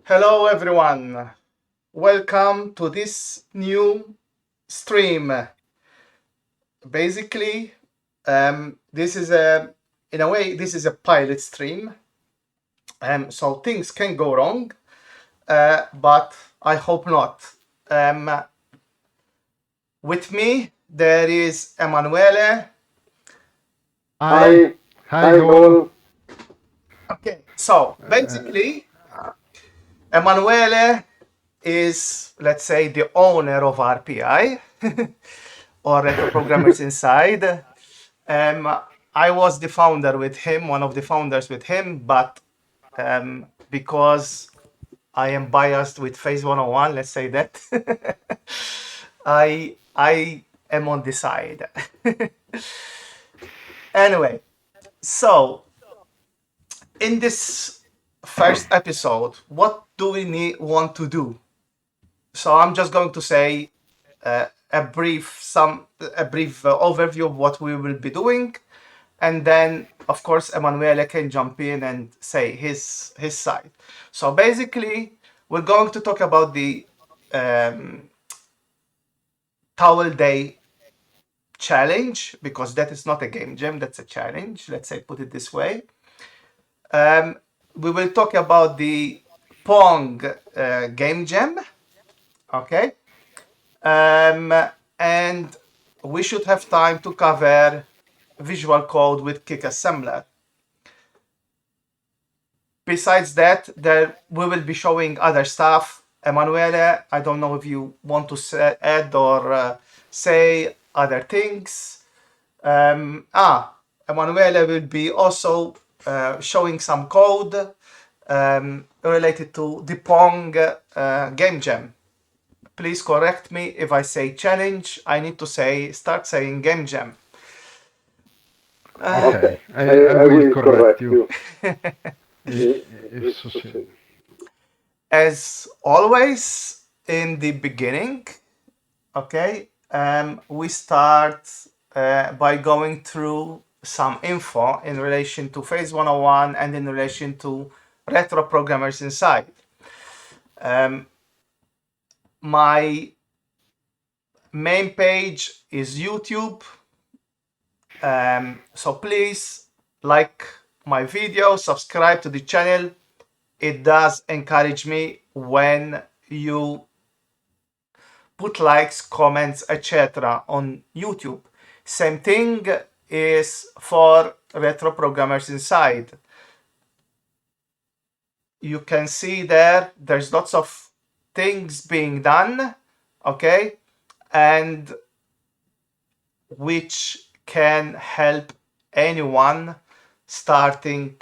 Hello everyone, welcome to this new stream. Basically, this is in a way, this is a pilot stream, so things can go wrong, but I hope not. With me, there is Emanuele. Hi, Hi hi all. all. Okay, so basically, Emanuele is, let's say, the owner of RPI or Retro Programmers Inside. I was the founder with him, one of the founders with him, but because I am biased with Phase 101, let's say that, I am on the side. Anyway, so in this first episode, what do we want to do? So I'm just going to say a brief overview of what we will be doing, and then of course Emanuele can jump in and say his side. So basically, we're going to talk about the Towel Day challenge, because that is not a game jam, that's a challenge. Let's say, put it this way. We will talk about the Pong game jam. Okay. And we should have time to cover visual code with Kickassembler. Besides that, we will be showing other stuff. Emanuele, I don't know if you want to add or say other things. Emanuele will be also showing some code related to the Pong game jam. Please correct me if I say challenge. I need to start saying game jam. Okay, I I will will correct correct you you. if It's so the soon. same. As always, in the beginning, okay, we start by going through some info in relation to Phase 101 and in relation to retro programmers inside. My main page is YouTube. So please like my video, subscribe to the channel. It does encourage me when you put likes, comments, etc. on YouTube. Same thing is for retro programmers inside. You can see there's lots of things being done, okay, and which can help anyone starting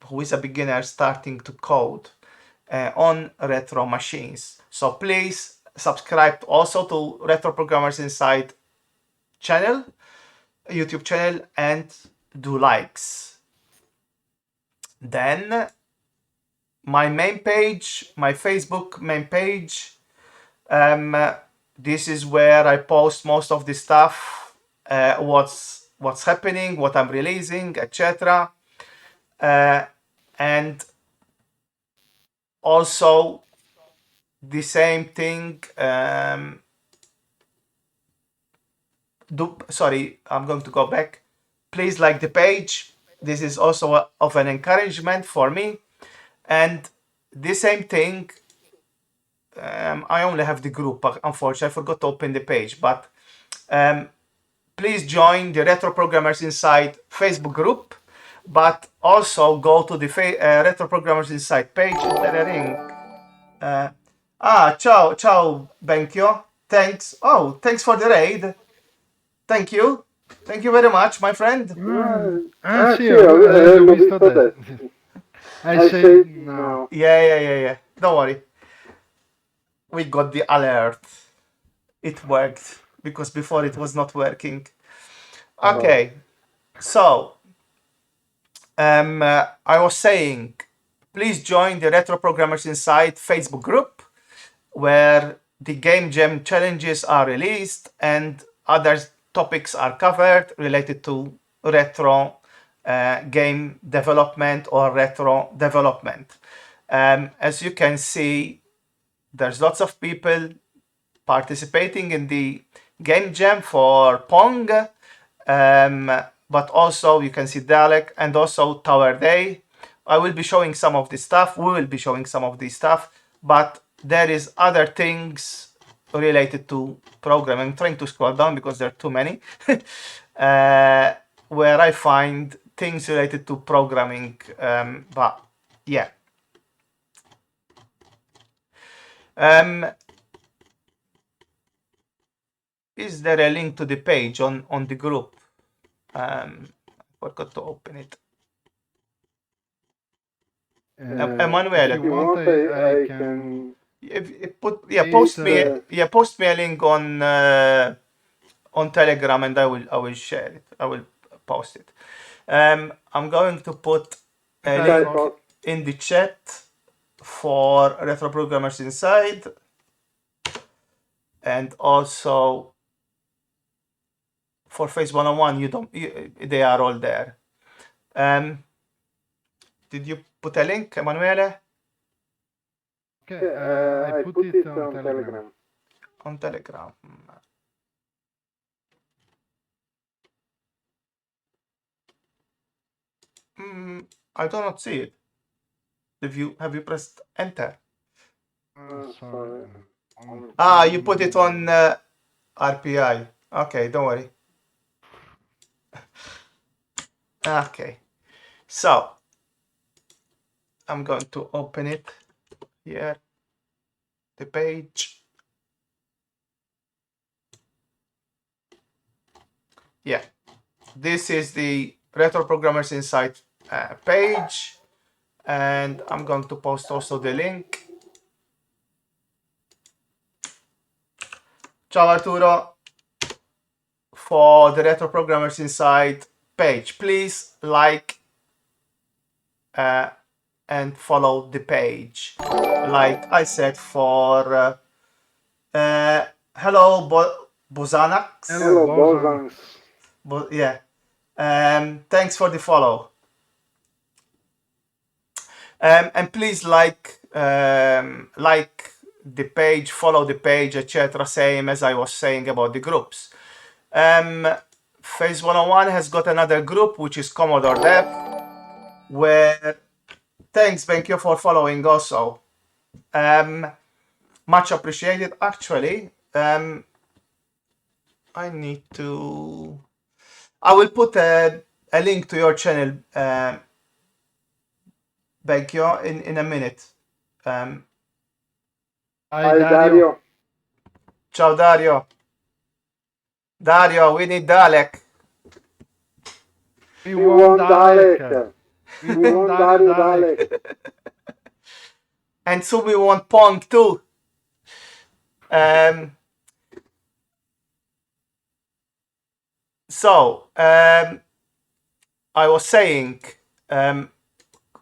who is a beginner starting to code on retro machines. So please subscribe also to Retro Programmers Inside channel, YouTube channel, and do likes. Then my main page, my Facebook main page, this is where I post most of the stuff, what's happening, what I'm releasing, etc. And also the same thing. Sorry, I'm going to go back. Please like the page. This is also of an encouragement for me. And the same thing. I only have the group, but unfortunately, I forgot to open the page. But please join the Retro Programmers Inside Facebook group. But also go to the Retro Programmers Inside page. Is there a ring? Ciao, Benkyo. Thanks. Oh, thanks for the raid. Thank you. Thank you very much, my friend. Sì, Sì, l'ho l'ho visto visto adesso. adesso. I I say say no. no. Yeah. Don't worry. We got the alert. It worked because before it was not working. Oh. Okay. So, I was saying, please join the Retro Programmers Inside Facebook group where the Game Jam challenges are released and other topics are covered related to retro game development or retro development. As you can see, there's lots of people participating in the game jam for Pong, but also you can see Dalek and also Tower Day. I will be showing some of this stuff. We will be showing some of this stuff, but there is other things related to programming. I'm trying to scroll down because there are too many, where I find things related to programming. But yeah. Is there a link to the page on the group? I forgot to open it. Emanuele, If you want, I can post paste, me post me a link on Telegram and I will share it. I will post it. I'm going to put a link in the chat for Retro Programmers Inside, and also for Phase 101. They are all there. Did you put a link, Emanuele? okay, I put it on Telegram. On Telegram. I do not see it. Have you pressed enter? Sorry. You put it on RPI. Okay, don't worry. Okay, so I'm going to open it here, the page. Yeah, this is the Retro Programmers Insight page, and I'm going to post also the link. Ciao Arturo. For the Retro Programmers Insight page, please like and follow the page. Like I said, for hello Bozanax. Hello, Bozans. Yeah. Thanks for the follow. And please like the page, follow the page, etc. Same as I was saying about the groups. Phase 101 has got another group, which is Commodore Dev, where thanks Benkyo for following also. Much appreciated. Actually, I will put a link to your channel, Benkyo, in a minute. Hi, Dario. Ciao Dario. Dario, we need Dalek. We want Dalek. We want Dario Dalek. And so we want Pong too. I was saying,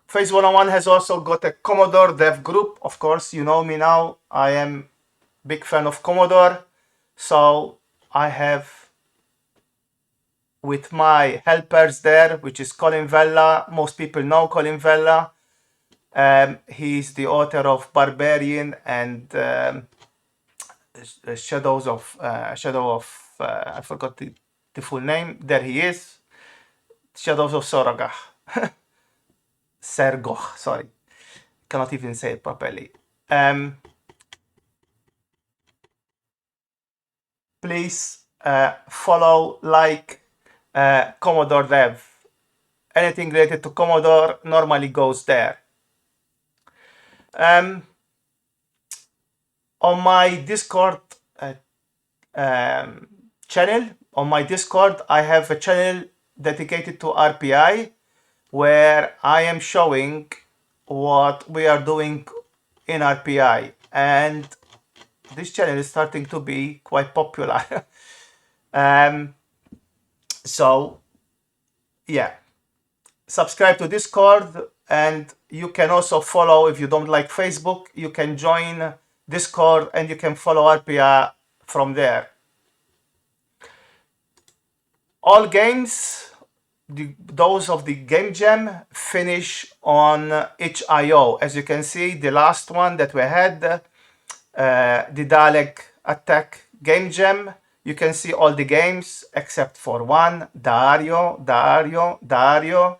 Phase 101 has also got a Commodore dev group. Of course, you know me now. I am big fan of Commodore. So I have with my helpers there, which is Colin Vella. Most people know Colin Vella. He's the author of Barbarian and Shadow of I forgot the full name. There he is. Shadows of Sorogah. Sergoch, sorry. Cannot even say it properly. Please follow, like Commodore Dev. Anything related to Commodore normally goes there. On my Discord channel, I have a channel dedicated to RPI, where I am showing what we are doing in RPI, and this channel is starting to be quite popular. So yeah, subscribe to Discord, and you can also follow, if you don't like Facebook, you can join Discord and you can follow RPI from there. All games those of the game jam finish on itch.io. As you can see, the last one that we had, the Dalek attack game jam, you can see all the games except for one, Dario. Dario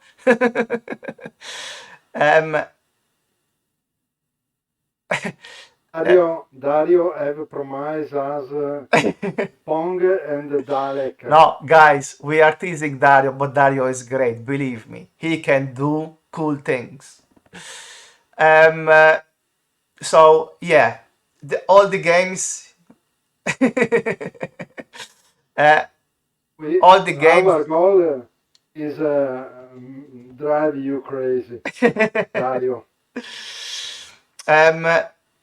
have promised us Pong and Dalek. No, guys, we are teasing Dario, but Dario is great. Believe me, he can do cool things. So yeah, all the games, all the games. Our goal is drive you crazy, Dario.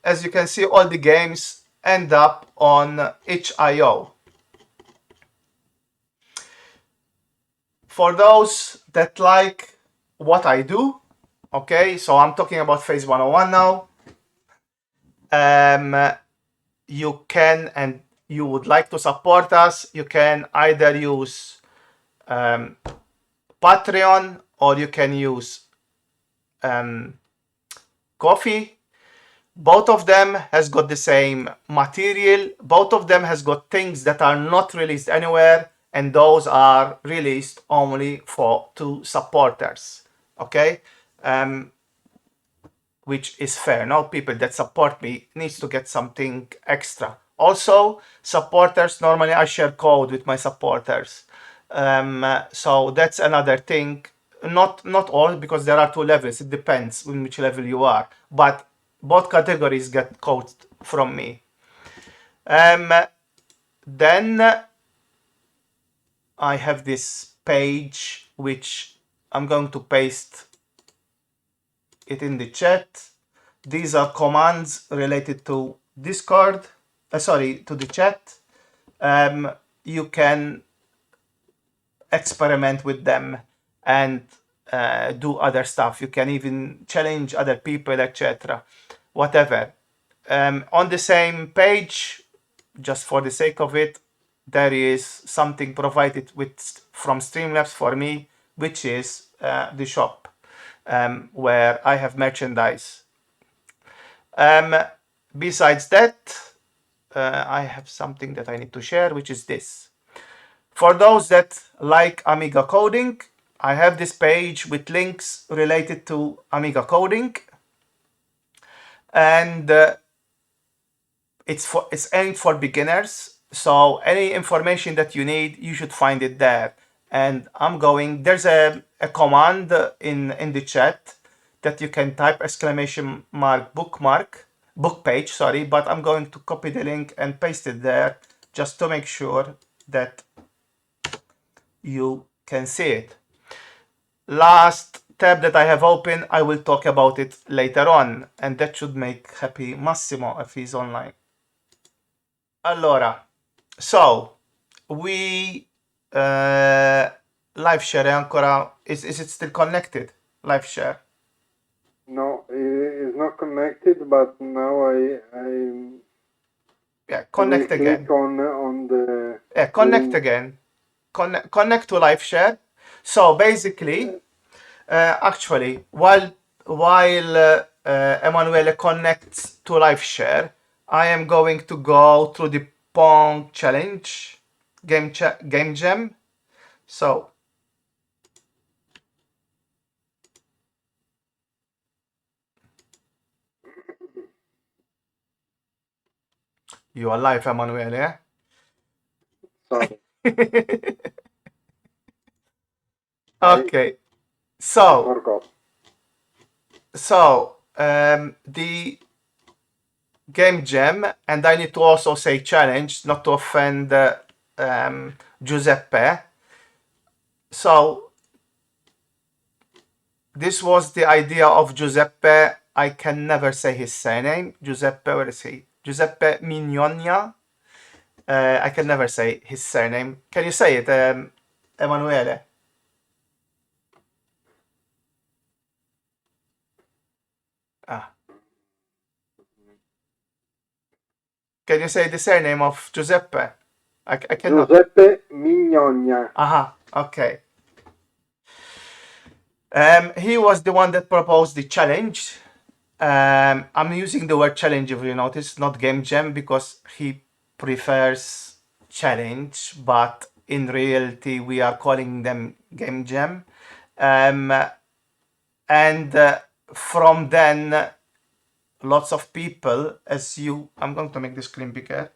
As you can see, all the games end up on itch.io. For those that like what I do, okay, so I'm talking about Phase 101 now. You can, and you would like to support us, you can either use Patreon or you can use Coffee. Both of them has got the same material. Both of them has got things that are not released anywhere, and those are released only to supporters. Okay, which is fair. Now people that support me needs to get something extra. Also, supporters, normally I share code with my supporters. So that's another thing. Not all, because there are two levels. It depends on which level you are. But both categories get code from me. Then I have this page which I'm going to paste it in the chat. These are commands related to Discord, to the chat. You can experiment with them and do other stuff. You can even challenge other people, etc. Whatever. On the same page, just for the sake of it, there is something provided from Streamlabs for me, which is the shop, where I have merchandise. Besides that, I have something that I need to share, which is this. For those that like Amiga coding, I have this page with links related to Amiga coding, and it's aimed for beginners. So any information that you need, you should find it there. And there's a command in the chat that you can type book page, sorry, but I'm going to copy the link and paste it there just to make sure that you can see it. Last tab that I have open, I will talk about it later on, and that should make happy Massimo if he's online. Allora, so we live share è ancora, is it still connected? Live share? No, it's not connected, but now I Yeah, connect again. click on the Connect link. again. Connect to live share. So basically, actually, while Emanuele connects to live share, I am going to go through the Pong challenge game jam. So you are live, Emanuele, eh? Sorry. Okay. I forgot. So the game jam, and I need to also say challenge, not to offend Giuseppe. So this was the idea of Giuseppe. I can never say his surname. Giuseppe, where is he? Giuseppe Mignonia. I can never say his surname. Can you say it, Emanuele? Can you say the surname of Giuseppe? I cannot. Giuseppe Mignonia. Aha, okay. He was the one that proposed the challenge. I'm using the word challenge, if you notice, not game jam, because he prefers challenge, but in reality we are calling them game jam. Um, and from then, lots of people, I'm going to make the screen bigger.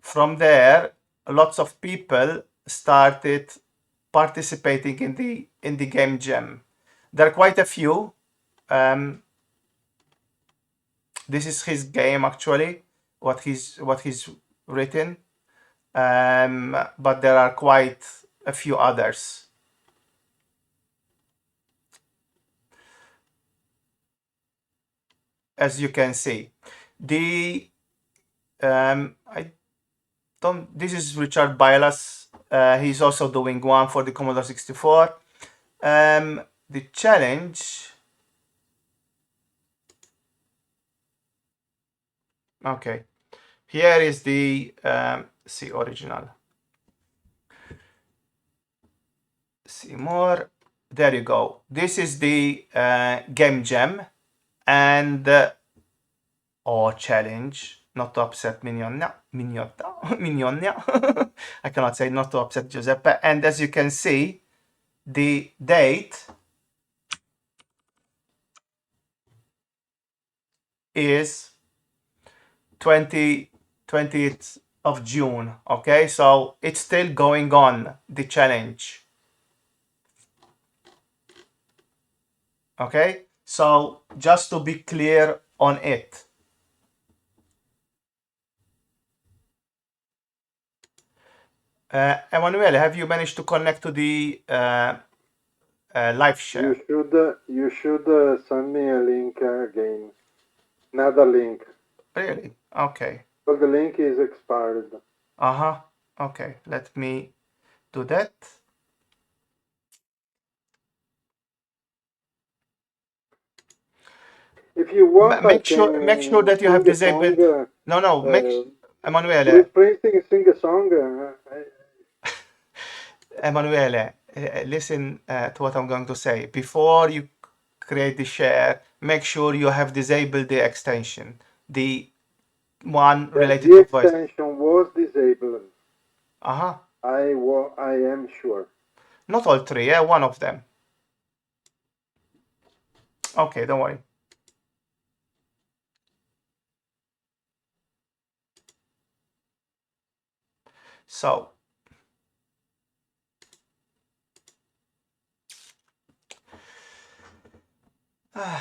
From there, lots of people started participating in the game jam. There are quite a few. This is his game actually, what he's written. But there are quite a few others. As you can see, the I don't. This is Richard Bailas. He's also doing one for the Commodore 64. The challenge. Okay, here is the see original. See more. There you go. This is the game jam and or challenge. Not to upset Mignonia. I cannot say not to upset Giuseppe. And as you can see, the date is 20th of June. Okay, so it's still going on, the challenge. Okay, so just to be clear on it. Emanuele, have you managed to connect to the live share? You should send me a link again. Another link. Really? Okay. Well, the link is expired. Uh-huh. Okay, let me do that. If you want, I Make can sure that you have sing a song. disabled. No, Emanuele, Bruce Springsteen sing a song. Emanuele, listen to what I'm going to say. Before you create the share, make sure you have disabled the extension, the one related The to voice. extension was disabled. Uh-huh. I am sure. Not all three, yeah, one of them. Okay, don't worry. So, I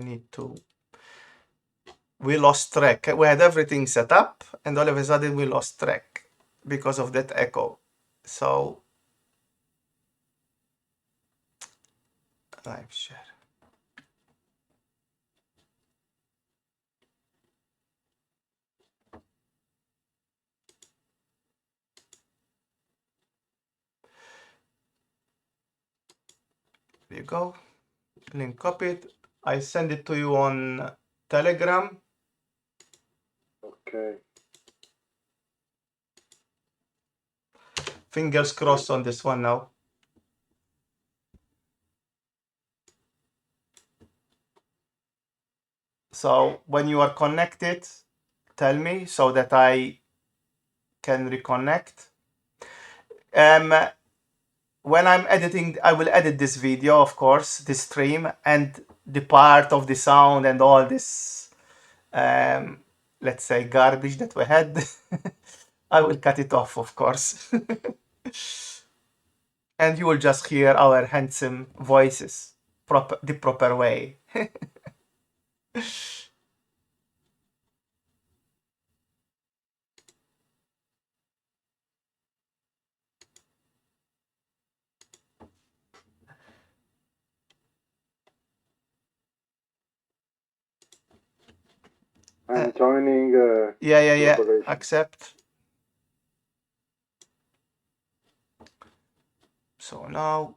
need to. We lost track. We had everything set up, and all of a sudden we lost track because of that echo. So, live share. There you go. Link copied. I send it to you on Telegram. Okay. Fingers crossed on this one now. So when you are connected, tell me so that I can reconnect. When I'm editing, I will edit this video, of course, this stream, and the part of the sound and all this, let's say, garbage that we had, I will cut it off, of course. And you will just hear our handsome voices the proper way. I'm joining. Yeah. collaboration. Accept. So now,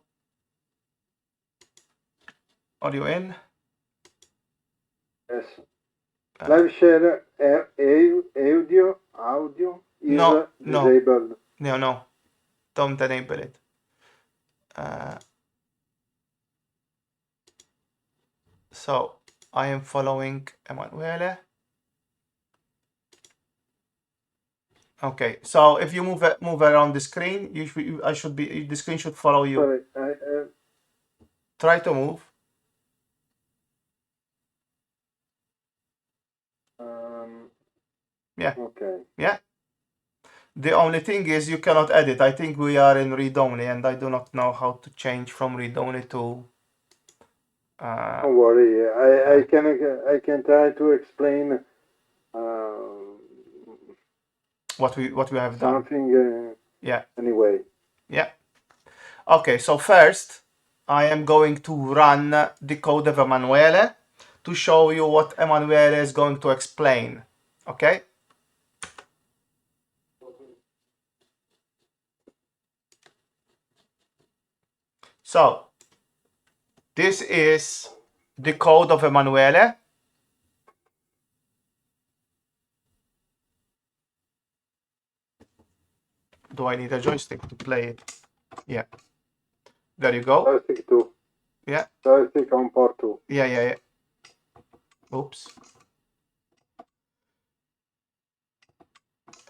are you in? Yes. Live share audio is No, disabled. no, don't enable it. So I am following Emanuele. Okay, so if you move around the screen, the screen should follow you. Sorry, Try to move. Yeah. Okay. Yeah. The only thing is you cannot edit. I think we are in read-only, and I do not know how to change from read-only to. Don't worry. I can try to explain What we have done. something. Yeah. Anyway. Yeah. Okay. So first, I am going to run the code of Emanuele to show you what Emanuele is going to explain. Okay. So this is the code of Emanuele. Do I need a joystick to play it? Yeah. There you go. Joystick 2. Yeah. Joystick on port 2. Yeah. Oops.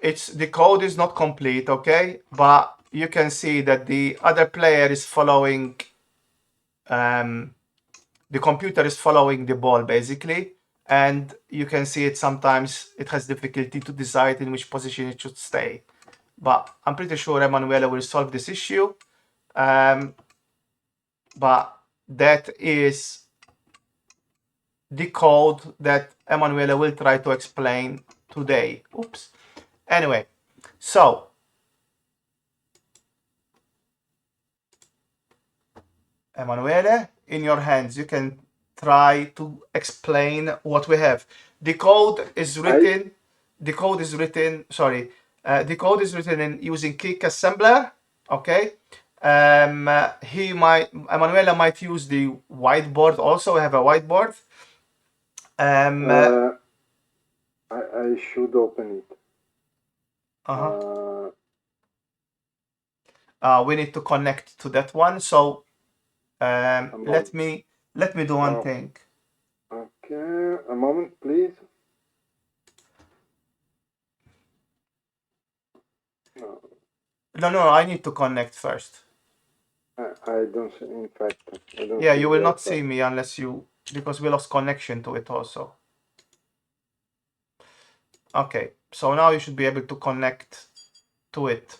The code is not complete, okay? But you can see that the other player is following, the computer is following the ball basically. And you can see it sometimes it has difficulty to decide in which position it should stay. But I'm pretty sure Emanuele will solve this issue. But that is the code that Emanuele will try to explain today. Oops. Anyway, so Emanuele, in your hands, you can try to explain what we have. The code is written. The code is written. Sorry, the code is written in using Kickassembler. Okay. Emanuele might use the whiteboard. Also, we have a whiteboard. I should open it. We need to connect to that one. So let me do one thing. Okay, a moment, please. No, I need to connect first. I don't see, in fact. I don't Yeah, see you will that, not see me unless because we lost connection to it also. Okay, so now you should be able to connect to it.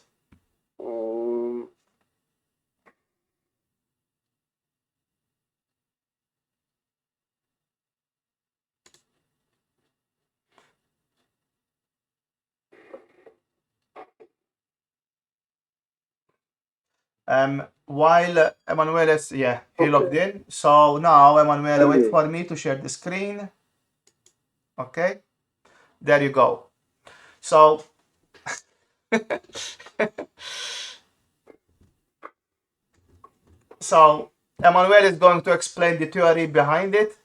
While Emanuele is, he logged in. So now Emanuele, wait for me to share the screen. Okay, there you go. So Emanuele is going to explain the theory behind it,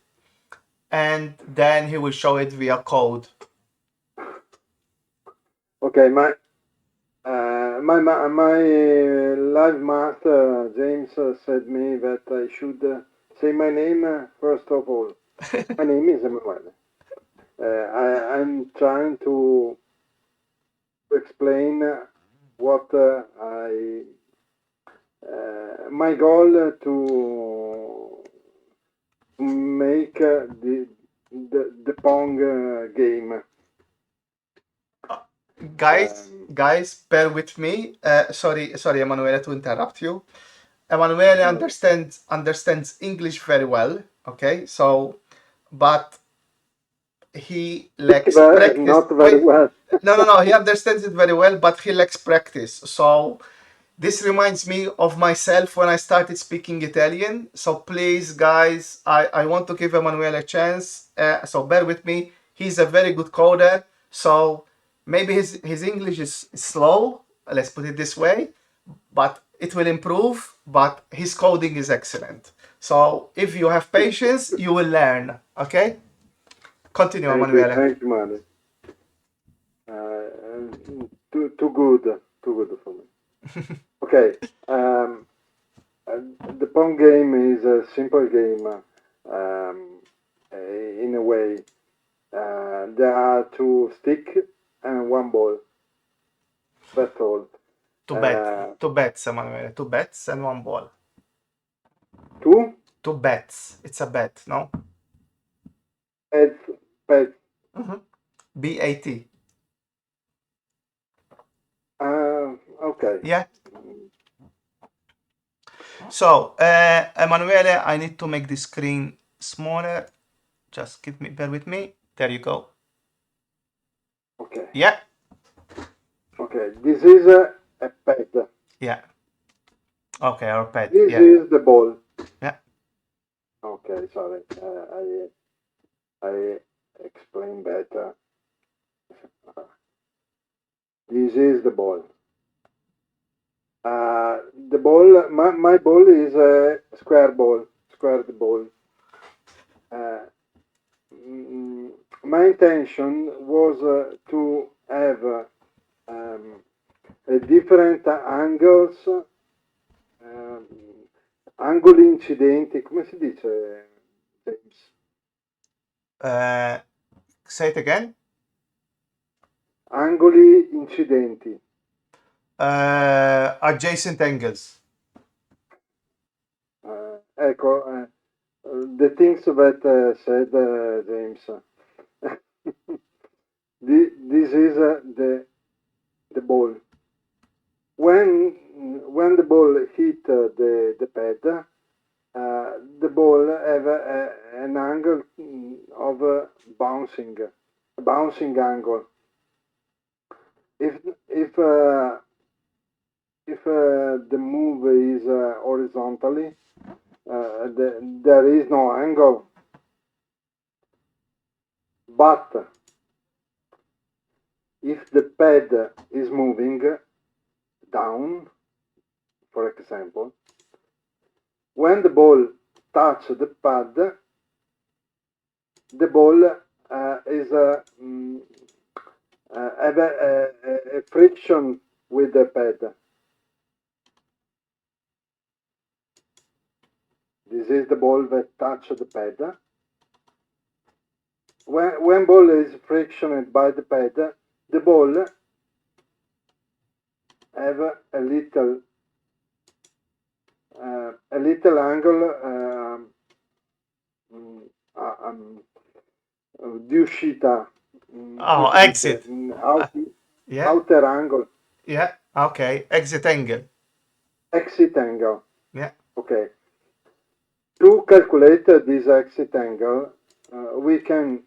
and then he will show it via code. Okay, my live master James said me that I should say my name first of all. My name is Emanuele. I'm trying to explain what my goal to make the Pong game. Guys, bear with me. Sorry, Emanuele, to interrupt you. Emanuele understands English very well. Okay, so but he lacks practice. Not very well. No. He understands it very well, but he lacks practice. So this reminds me of myself when I started speaking Italian. So please, guys, I want to give Emanuele a chance. So bear with me. He's a very good coder. So maybe his English is slow. Let's put it this way. But it will improve. But his coding is excellent. So if you have patience, you will learn. Okay? Continue, Thank you, Emanuele. thank you, man. Too good for me. Okay. The Pong game is a simple game. In a way, there are two sticks and one ball. That's all. Two bets, Emanuele. Two bets and one ball. Two? Two bets. It's a bet, no? Pets. B-A-T. Okay. Yeah. So, Emanuele, I need to make the screen smaller. Just bear with me. There you go. Okay. Yeah. Okay. This is a pet. Yeah. Okay, our pet. This yeah. is the ball. Yeah. Okay, sorry. I explain better. This is the ball. The ball, my ball is a square ball. Squared ball. My intention was to have different angles, angoli incidenti, come si dice, James? Say it again. Angoli incidenti. Adjacent angles. Ecco, the things that said James. This is the ball. When the ball hit the pad, the ball have an angle of bouncing angle. If the move is horizontally, there is no angle. But if the pad is moving down, for example, when the ball touches the pad, the ball is have a friction with the pad. This is the ball that touches the pad. When ball is frictioned by the pad, the ball have a little angle di uscita. Oh, exit. Yeah. Outer angle. Yeah. Okay. Exit angle. Exit angle. Yeah. Okay. To calculate this exit angle, we can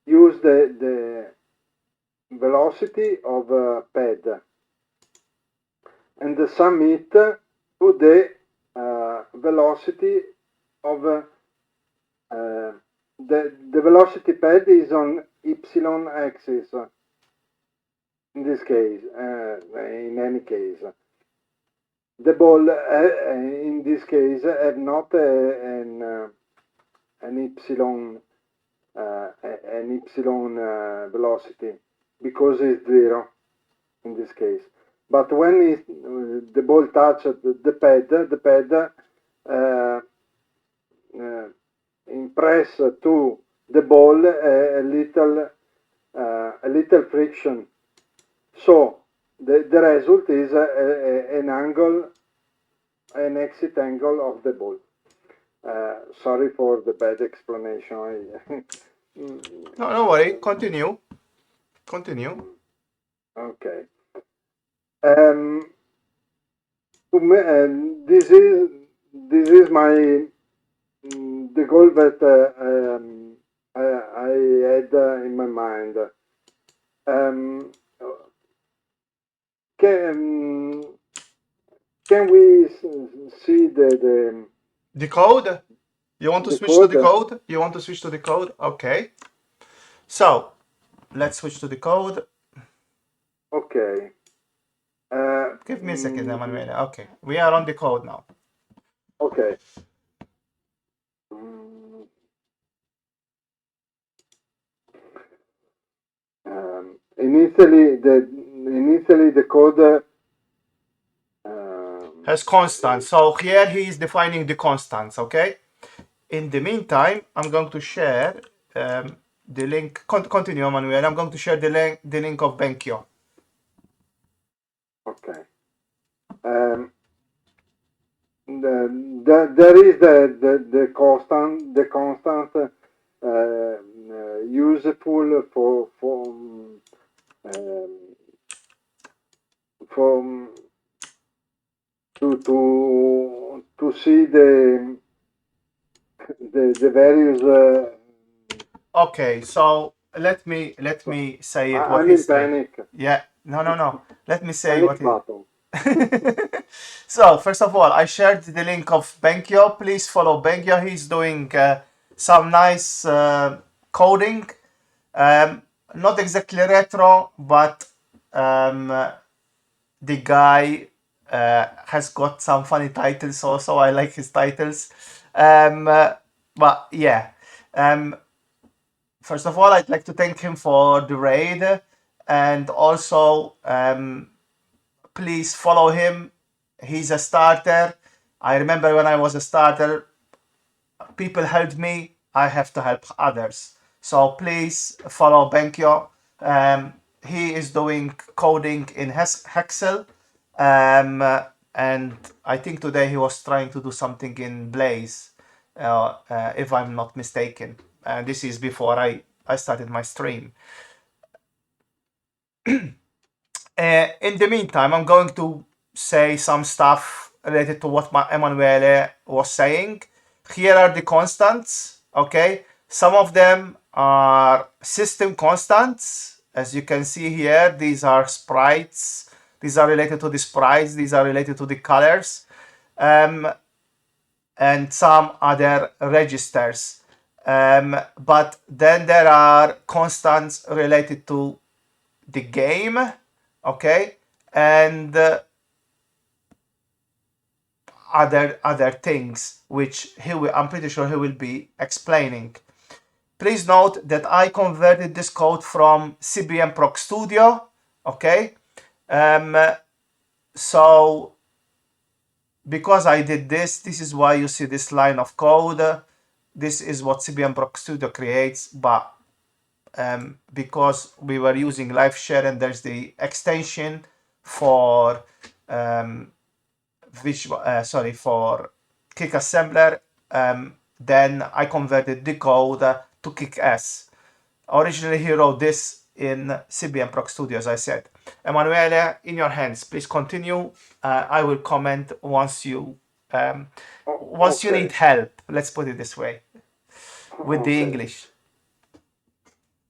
use the velocity of pad and sum it to the velocity of the velocity pad is on y-axis in this case, in any case. The ball in this case have not an y velocity because it's zero in this case. But when the ball touches the pad impress to the ball a little friction. So the result is an angle, an exit angle of the ball. Sorry for the bad explanation. No worry. Continue. Okay. This is my the goal that I had in my mind. Can we see the code? You want to switch to the code? You want to switch to the code? Okay. So let's switch to the code. Okay. Give me a second, Emanuele. Okay, we are on the code now. Okay. initially the code has constants. So here he is defining the constants, okay? In the meantime, I'm going to share the link. Continue, Manuel. I'm going to share the link of Benkyo. okay. There is the constant useful for to see the various. Okay, so let me say it what I'm he's in saying. panic. Yeah, no. Let me say Panic what he. button. So first of all, I shared the link of Benkyo. Please follow Benkyo. He's doing some nice coding. Not exactly retro, but the guy has got some funny titles also. I like his titles. But yeah. First of all, I'd like to thank him for the raid, and also please follow him. He's a starter. I remember when I was a starter, people helped me. I have to help others. So please follow Benkyo. He is doing coding in Hexel. And I think today he was trying to do something in Blaze, if I'm not mistaken. And this is before I started my stream. In the meantime, I'm going to say some stuff related to what Emanuele was saying. Here are the constants, okay? Some of them are system constants. As you can see here, these are sprites. These are related to the sprites. These are related to the colors. And some other registers. But then there are constants related to the game, okay, and other things which I'm pretty sure he will be explaining. Please note that I converted this code from CBM Proc Studio, okay. So because I did this is why you see this line of code. This is what CBM Proc Studio creates, but because we were using live share and there's the extension for for Kickassembler, then I converted the code to Kickass. Originally he wrote this in CBM Proc Studio, as I said. Emanuele, in your hands, please continue. I will comment once you Okay. need help. Let's put it this way with the Okay. English.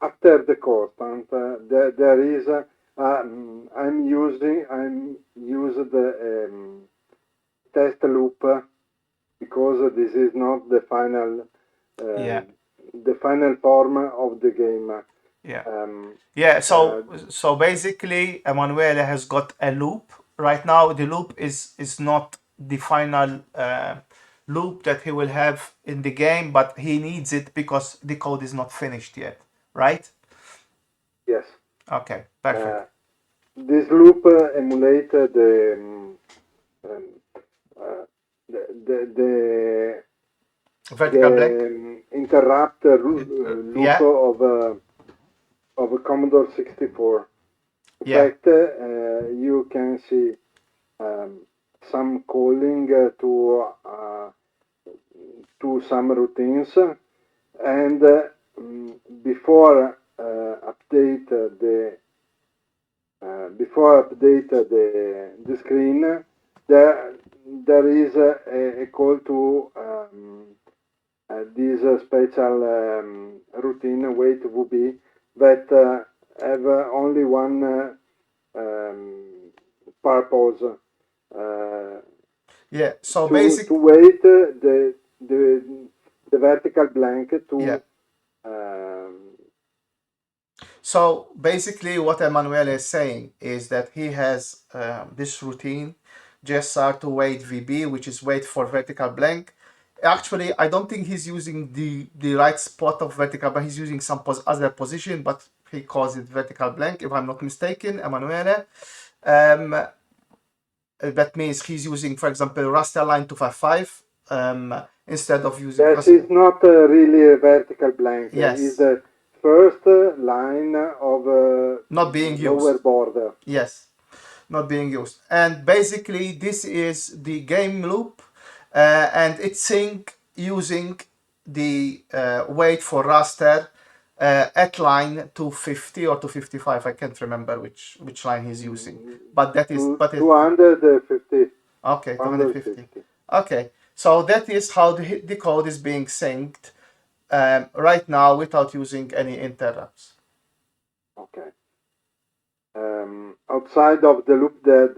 After the constant, there is I'm used the test loop because this is not the final Yeah. form of the game. Yeah. Yeah, so basically Emanuele has got a loop. Right now the loop is not the final loop that he will have in the game, but he needs it because the code is not finished yet, right? Yes. Okay, perfect. This loop emulates um, the Vertical blank? interrupt loop Yeah, of a Commodore 64. In yeah, fact, you can see some calling to some routines, and before update the screen, there is a call to this special routine wait VB that have only one purpose. yeah. So To wait the vertical blank yeah. to um, So basically, what Emanuele is saying is that he has this routine, JSR to wait VB, which is wait for vertical blank. Actually, I don't think he's using the right spot of vertical, but he's using some other position. But He calls it vertical blank, if I'm not mistaken, Emanuele. That means he's using, for example, raster line 255 instead of using. Yes, it's not really a vertical blank. Yes. It's the first line of not being lower used. border. Yes, not being used. And basically, this is the game loop, and it's sync using the wait for raster at line 250 or 255. I can't remember which line he's using, but that is 250. Okay, 250. Okay, so that is how the code is being synced right now without using any interrupts. Okay. Outside of the loop, there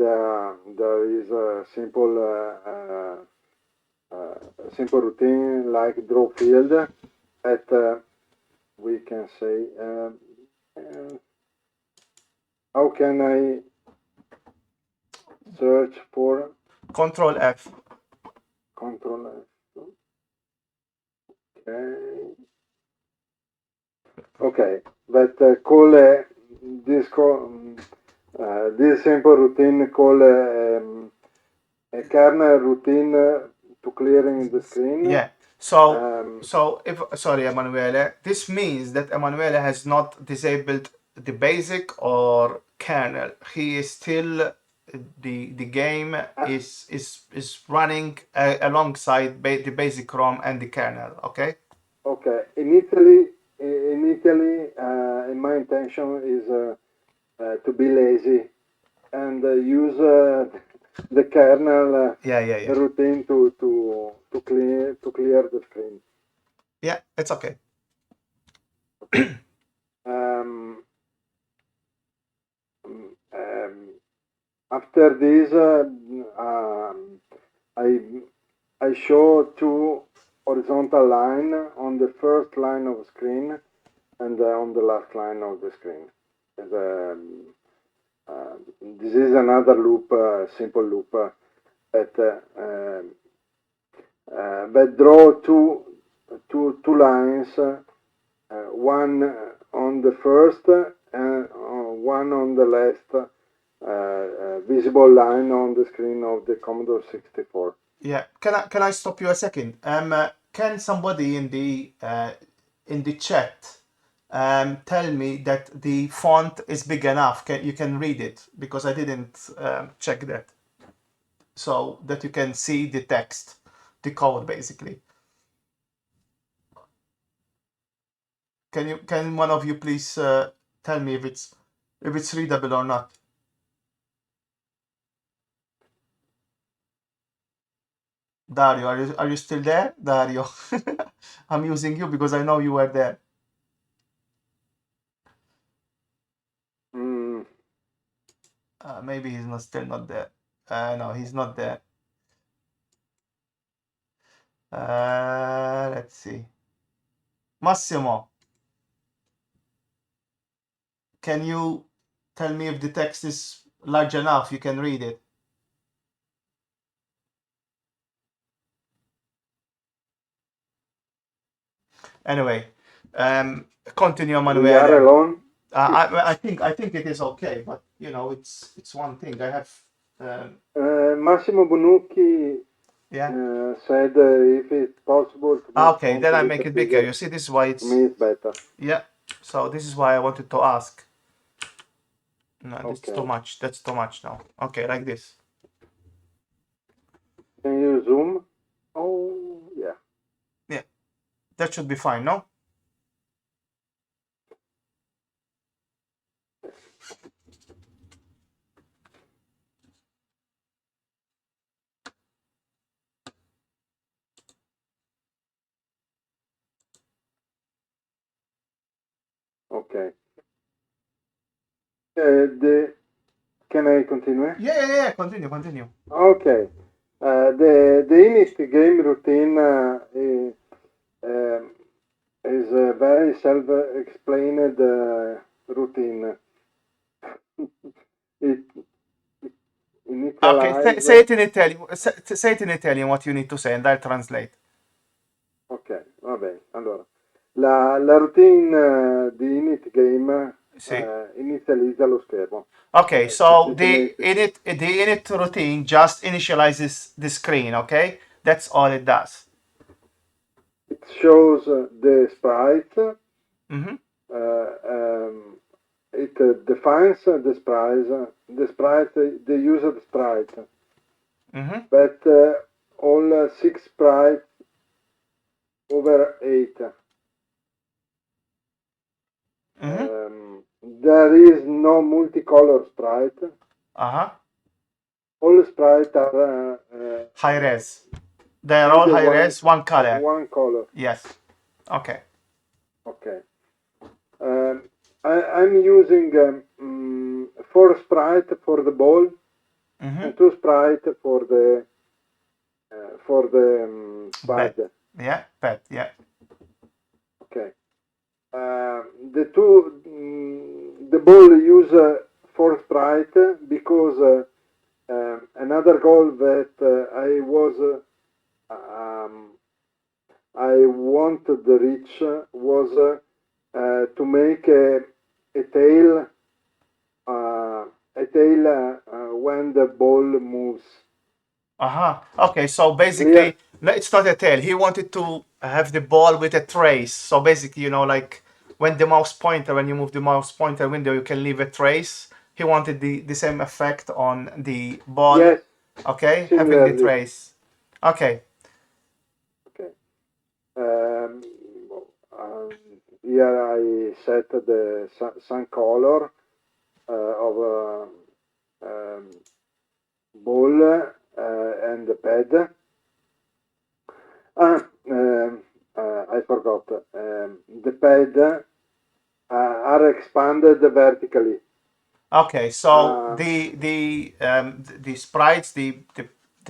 is a simple routine like draw field at we can say how can I search for Control F. Control F. Okay, but call this simple routine call a kernel routine to clearing the screen. Yeah. So if sorry, Emanuele, this means that Emanuele has not disabled the basic or kernel. He is still the game is running alongside the basic ROM and the kernel. Okay. Okay. In Italy, my intention is to be lazy and use the kernel routine to clear the screen. Yeah, it's okay. After this, I show two horizontal line on the first line of the screen and on the last line of the screen. This is another loop, simple loop, that draw two lines, one on the first and one on the last visible line on the screen of the Commodore 64. Yeah, can I stop you a second? Can somebody in the chat tell me that the font is big enough? You can read it, because I didn't check that, so that you can see the text, the code basically. Can one of you please tell me if it's readable or not? Dario, are you still there? Dario, I'm using you because I know you were there. Maybe he's still not there. No, he's not there. Let's see. Massimo, can you tell me if the text is large enough you can read it? Anyway, continue, Manuel. We are alone. I think it is okay, but it's one thing. I have Massimo Bonucci said if it's possible to make okay, then I make it bigger. You see, this is why to me it's better. Yeah, so this is why I wanted to ask. No, this is too much. That's too much now. Okay, like this. Can you zoom? Oh, yeah. Yeah, that should be fine, no? Okay. Can I continue? Yeah. Continue. Okay. The init game routine is a very self-explained routine. It initialize. Okay, say it in Italian. Say it in Italian what you need to say, and I'll translate. Ok, va bene. Allora, la routine di init game Sì. inizializza lo schermo. Okay, so Semplicemente the init routine just initializes the screen, okay? That's all it does. it shows the sprite. Mm-hmm. It defines the sprite, the user sprite. Mm-hmm. But all 6 sprites over 8. Mm-hmm. There is no multicolor sprite. Uh-huh. All sprites are High res. They're all made high res, one of color. one color. Yes. Okay. Okay. I'm using 4 sprites for the ball Mm-hmm. and 2 sprites for the Bed. pad. Yeah, bed, yeah. Okay. The ball use 4 sprite because another goal that I wanted to reach was to make a tail when the ball moves. Uh-huh. Okay, so Clear? basically, no, it's not a tail. He wanted to have the ball with a trace. So basically, like when when you move the mouse pointer window, you can leave a trace. He wanted the same effect on the ball. Yes, Okay, having the similarly. trace. Okay. Okay. Um, Here I set the sun color of ball and the pad. I forgot. The pad are expanded vertically. Okay, so the sprites, the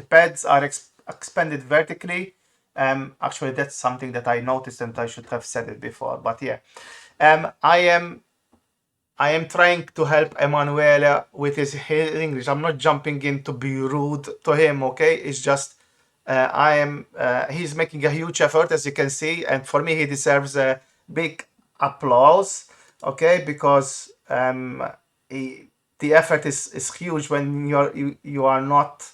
pads are expanded vertically. Actually, that's something that I noticed, and I should have said it before. But yeah, I am trying to help Emanuele with his English. I'm not jumping in to be rude to him. Okay, it's just he's making a huge effort, as you can see, and for me, he deserves a big applause. Okay, because the effort is huge when you are not,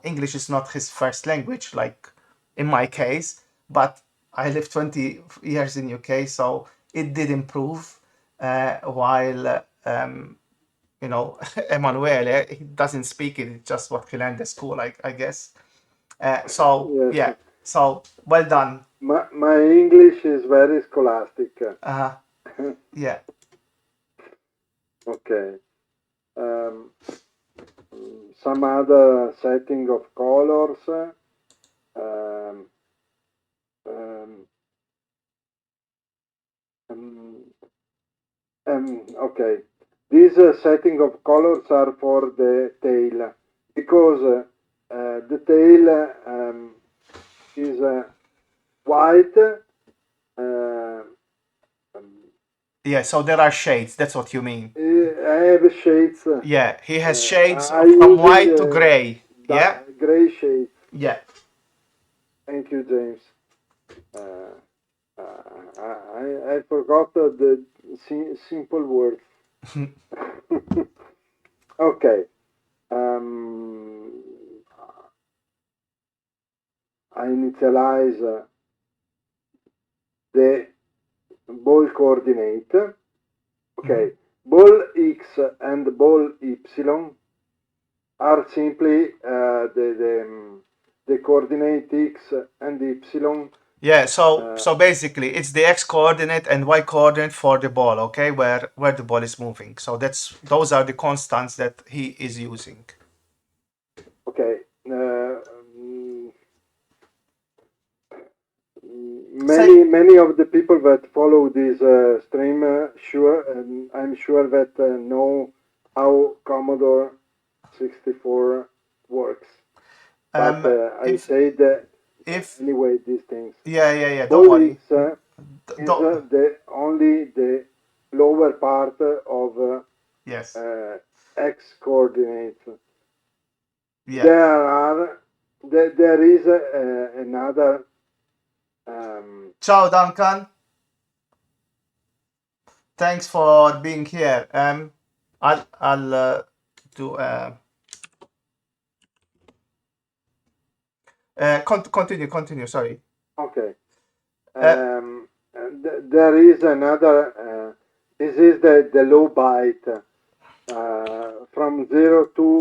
English is not his first language, like in my case. But I lived 20 years in UK, so it did improve. While Emanuele, he doesn't speak it; it's just what he learned at school, I guess. So Yes. yeah, so well done. My English is very scholastic. Yeah. Okay. Some other setting of colors. Um, um, okay. These setting of colors are for the tail because the tail is white. Uh, Yeah, so there are shades. That's what you mean. I have shades. Yeah, he has shades I from using white to gray. Yeah, gray shades. yeah. Thank you, James. I forgot the simple words. Okay. Um, I initialize the ball coordinate. Okay. Ball X and ball Y are simply the coordinate X and Y. Yeah, so basically it's the x coordinate and y coordinate for the ball, okay, where the ball is moving. So those are the constants that he is using. Okay. Many of the people that follow this stream, I'm sure that know how Commodore 64 works. But I If said if anyway these things. yeah, don't Ball worry. X is Don't only the lower part of yes. X coordinates. Yeah. There is another. Ciao, Duncan. thanks for being here. I'll do continue. Sorry. Okay. Uh, There is another. This is the low byte from 0 to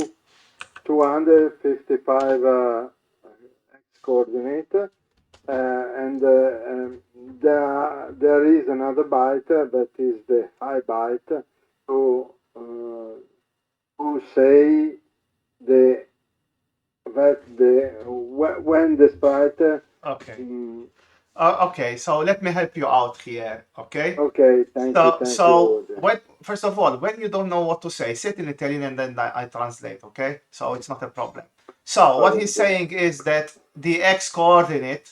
255 x coordinate, and there is another byte that is the high byte to say the that the when the sprite. okay. Mm, Okay, so let me help you out here. Okay. okay, thank you, thank So you. when first of all, when you don't know what to say, say it in Italian and then I translate. Okay, so it's not a problem. So what he's saying is that the x coordinate,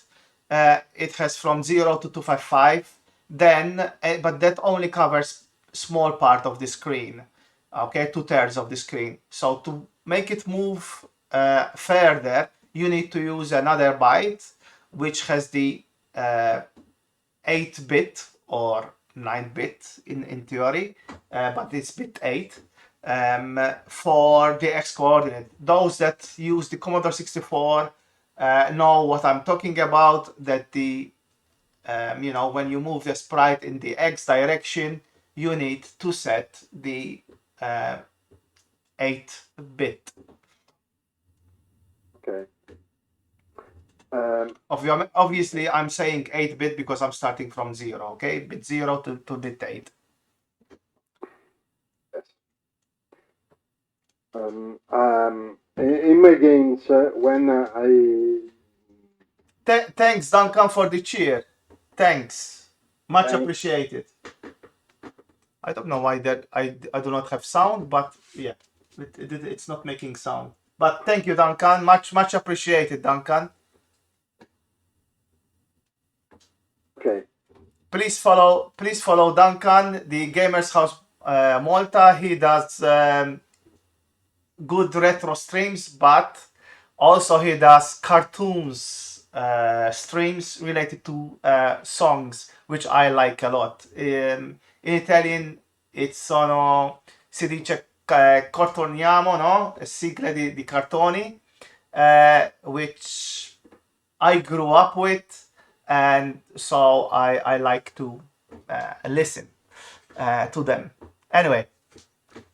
it has from 0 to 255. Then, but that only covers small part of the screen. Okay, 2/3 of the screen. So to make it move further, you need to use another byte, which has the 8-bit or 9-bit in theory, but it's bit 8 for the x coordinate. Those that use the Commodore 64 know what I'm talking about, that the when you move the sprite in the x direction, you need to set the 8-bit. Okay. Obviously, I'm saying 8-bit because I'm starting from 0, okay? Bit 0 to bit 8. Yes. In my games, when Thanks, Duncan, for the cheer. Thanks. Much thank, appreciated. I don't know why that I do not have sound, but yeah, it's not making sound. But thank you, Duncan. Much appreciated, Duncan. okay, Please follow Duncan, the Gamers House Malta. He does good retro streams, but also he does cartoons streams related to songs, which I like a lot. In Italian si dice cartoniamo, no? Sigle di cartoni, which I grew up with, and so I like to listen to them. Anyway,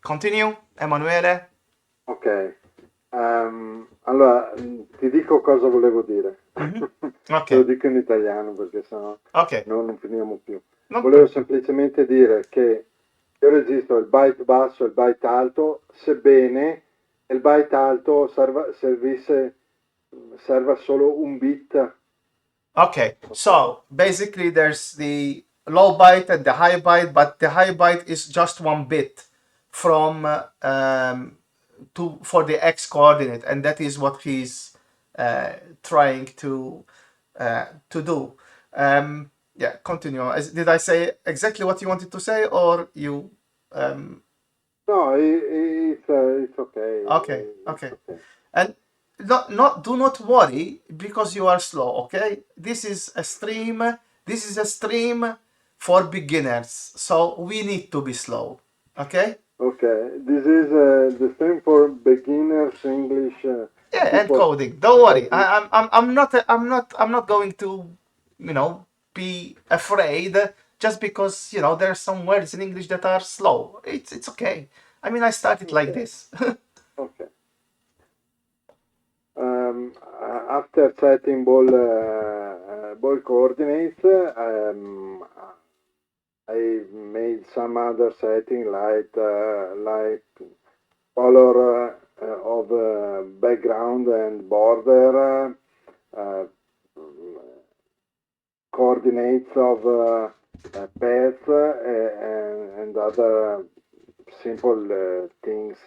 continue, Emanuele. ok. Allora, ti dico cosa volevo dire. Ok. Te lo dico in italiano perché sennò Ok. non finiamo più. No, Volevo semplicemente dire che io registro il byte basso e il byte alto, sebbene il byte alto serva solo un bit. Okay, so basically there's the low byte and the high byte, but the high byte is just 1 bit from to for the x coordinate, and that is what he's trying to do. Yeah, continue. Did I say exactly what you wanted to say, or you? No, it's okay. Okay, It's okay. okay. And do not worry because you are slow, okay? This is a stream. This is a stream for beginners, so we need to be slow, okay? Okay, this is the same for beginners English Yeah, and people coding. Don't like worry. me. I'm not going to, be afraid just because there are some words in English that are slow. It's okay. I mean, I started like Okay, this. okay. After setting ball coordinates, I made some other setting like color of background and border, coordinates of paths and other simple things.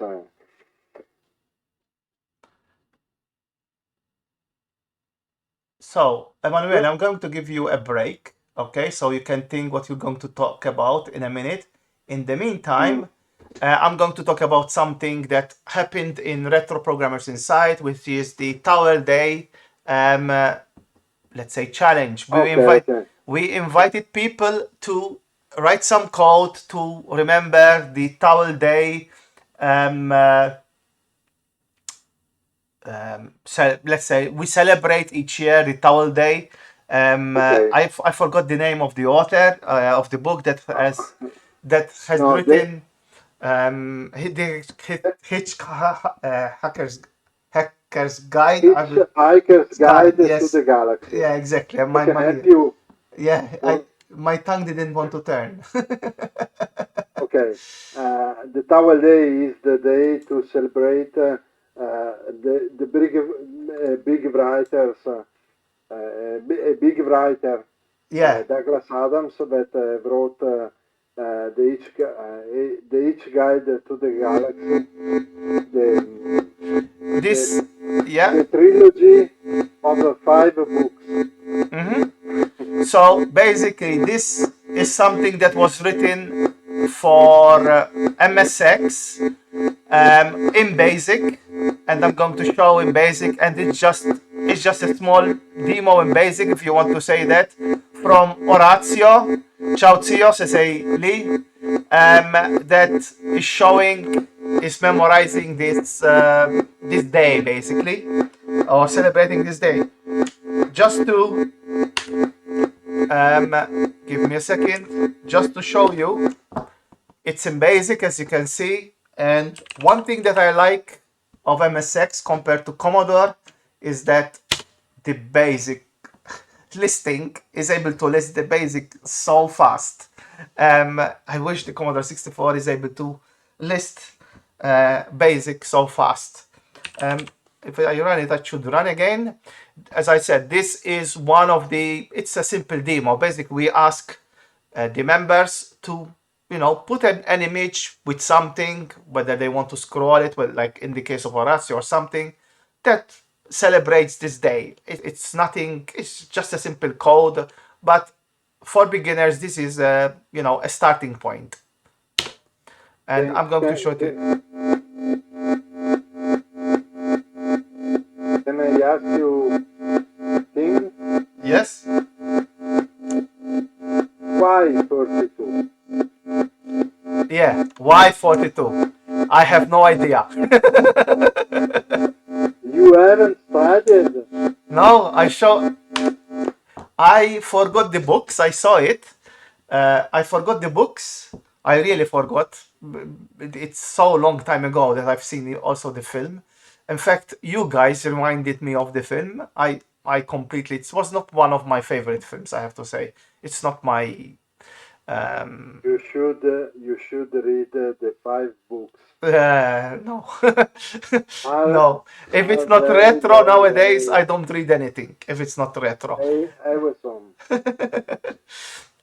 So, Emmanuel, Yeah. I'm going to give you a break, okay? So you can think what you're going to talk about in a minute. In the meantime, Mm. I'm going to talk about something that happened in Retro Programmers Inside, which is the Tower Day, um, uh, let's say, challenge. Okay, okay. We invited people to write some code to remember the towel day. Um, uh, so let's say we celebrate each year the towel day. Okay. I forgot the name of the author of the book that has No, written the hacker's guide. Hitchhiker's Guide to Yes, the Galaxy. yeah, exactly. I My can money. help you. Yeah, For, my tongue didn't want to turn. okay. The Towel Day is the day to celebrate the big writers, a big writer, Yeah, Douglas Adams, that wrote the Hitch Guide to the Galaxy, the, this, the, yeah. the trilogy of 5 books. So basically, this is something that was written for MSX in BASIC, and I'm going to show in BASIC, and it's just a small demo in BASIC, if you want to say that, from Orazio. Ciao zio, se sei lì. That is showing, is memorizing this day basically, or celebrating this day. Just to give me a second, just to show you, it's in BASIC as you can see. And one thing that I like of MSX compared to Commodore is that the BASIC listing is able to list the BASIC so fast. I wish the Commodore 64 is able to list BASIC so fast. If I run it, I should run again. As I said, this is one of the, it's a simple demo. Basically, we ask the members to, put an image with something, whether they want to scroll it, well, like in the case of Horacio or something, that celebrates this day. It's nothing, it's just a simple code, but for beginners, this is a starting point. And I'm going to show it. Can I ask you thing? Yes? Why 32? Yeah, why 42? I have no idea. You haven't studied. No, I forgot the books. I saw it. I forgot the books. I really forgot. It's so long time ago that I've seen also the film. In fact, you guys reminded me of the film. I completely. It was not one of my favorite films. I have to say, it's not my. You should read the 5 books. No, Are no. If it's are not very retro very nowadays, very. I don't read anything. If it's not retro. I was on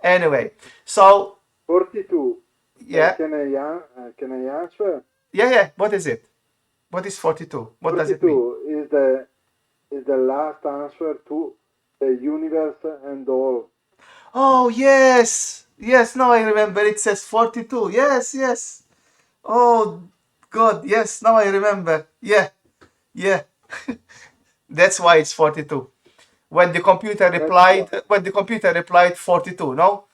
Anyway, so 42. yeah, Can I answer? yeah. What is it? What is 42? What does it mean? 42 is the last answer to the universe and all. Oh, yes. Yes, now I remember. It says 42. Yes, yes. Oh, God. Yes, now I remember. Yeah, yeah. That's why it's 42. That's why. When the computer replied 42, no?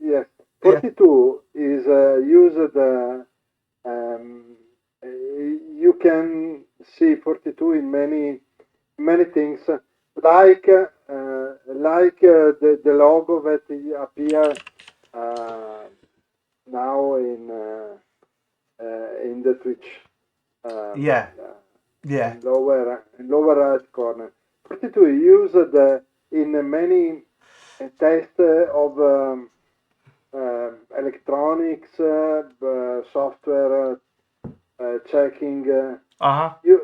Yes, Yeah. 42 is used. Um, you can see 42 in many things, like the logo that appear uh, now in the Twitch Yeah, yeah. in lower right corner. 42 is used in many tests of electronics, software checking. Uh-huh. You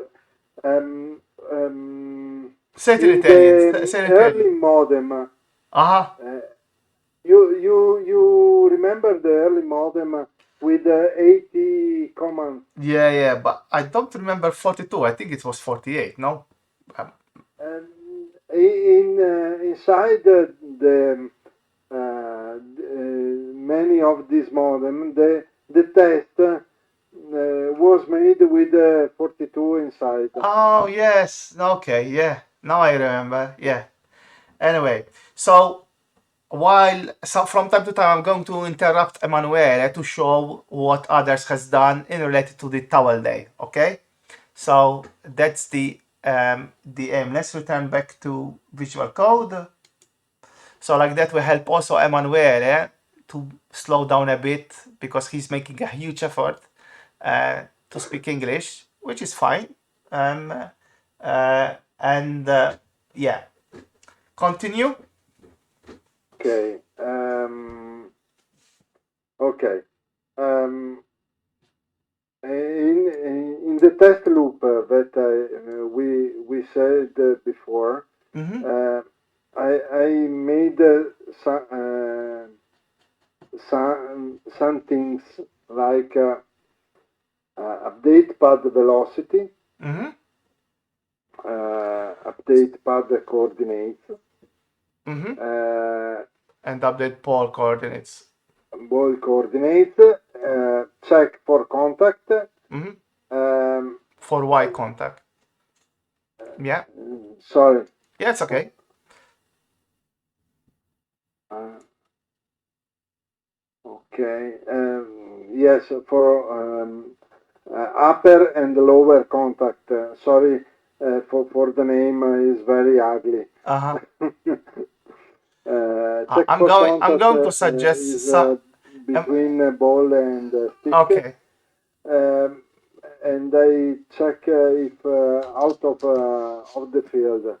um, um, Say it in in Italian. the Say it in early Italian. modem. Uh-huh. You remember the early modem with 80 commands. Yeah, yeah, but I don't remember 42. I think it was 48, no? Um, And inside many of these modem, the test was made with 42 inside. oh, yes. Okay, yeah. Now I remember. Yeah. Anyway, so while so from time to time I'm going to interrupt Emanuele to show what others has done in related to the towel day. Okay, so that's the aim. Let's return back to Visual Code. So like that will help also Emanuele to slow down a bit because he's making a huge effort to speak English, which is fine. And yeah, continue. Okay. Okay. In the test loop that we said before, I made some things like update pad velocity, update pad coordinates, and update ball coordinates. Ball coordinates, check for contact. For Y contact. Yeah. Sorry. Yeah, it's okay. Okay. Yes, for upper and lower contact. Sorry for the name is very ugly. Check I'm for going contact to suggest is between ball and stick. Okay. And I check if out of the field.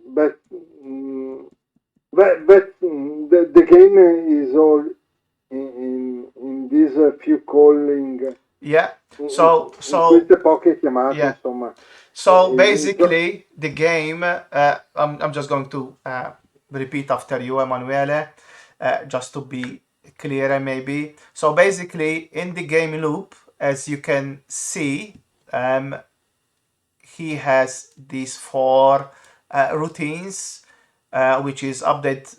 But the game is all in these few calling. Yeah. In queste poche chiamate, yeah. insomma. So basically, the game. I'm just going to repeat after you, Emanuele, just to be clearer, maybe. So basically, in the game loop, as you can see, he has these four routines, which is update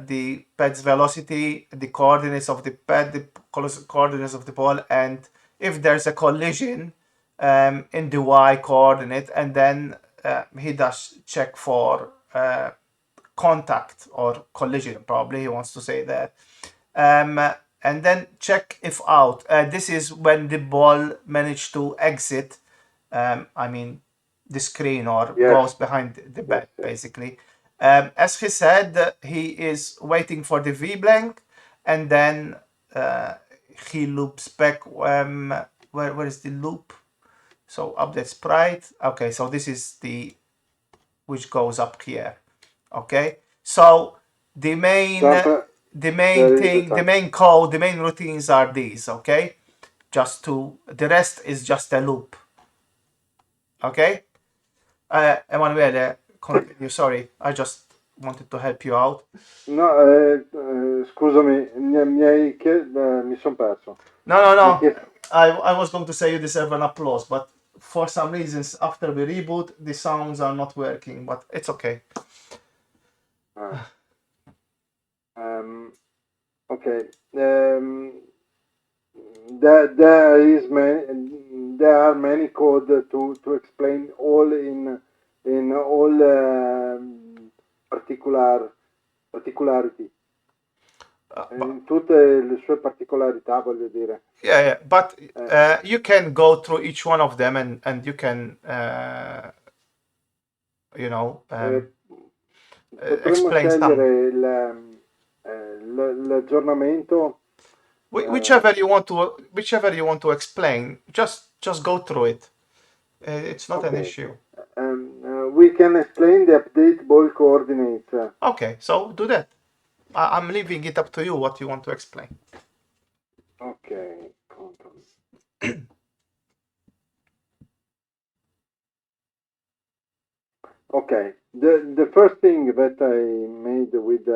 the pad's velocity, the coordinates of the pad, the coordinates of the ball, and if there's a collision in the y coordinate, and then he does check for contact or collision, probably he wants to say that. And then check if out. This is when the ball managed to exit, I mean, the screen or goes behind the bat, basically. As he said, he is waiting for the V blank, and then he loops back. Where is the loop? So update sprite. Okay, so this is the which goes up here. Okay, so the main thing, the main code, the main routines are these. Okay, just to the rest is just a loop. Okay, Emanuele, continue. Sorry, I just wanted to help you out. No, scusami, mi sono perso. No. I was going to say you deserve an applause, but for some reasons, after we reboot, the sounds are not working, but it's okay. Okay. There are many code to explain all in all particularity. In tutte le sue particolarità, voglio dire. Yeah, but you can go through each one of them and you can, explain scegliere l'aggiornamento. Whichever you want to explain, just go through it. It's not an issue. We can explain the update ball coordinates. Okay, so do that. I'm leaving it up to you what you want to explain. Okay. Okay. The first thing that I made with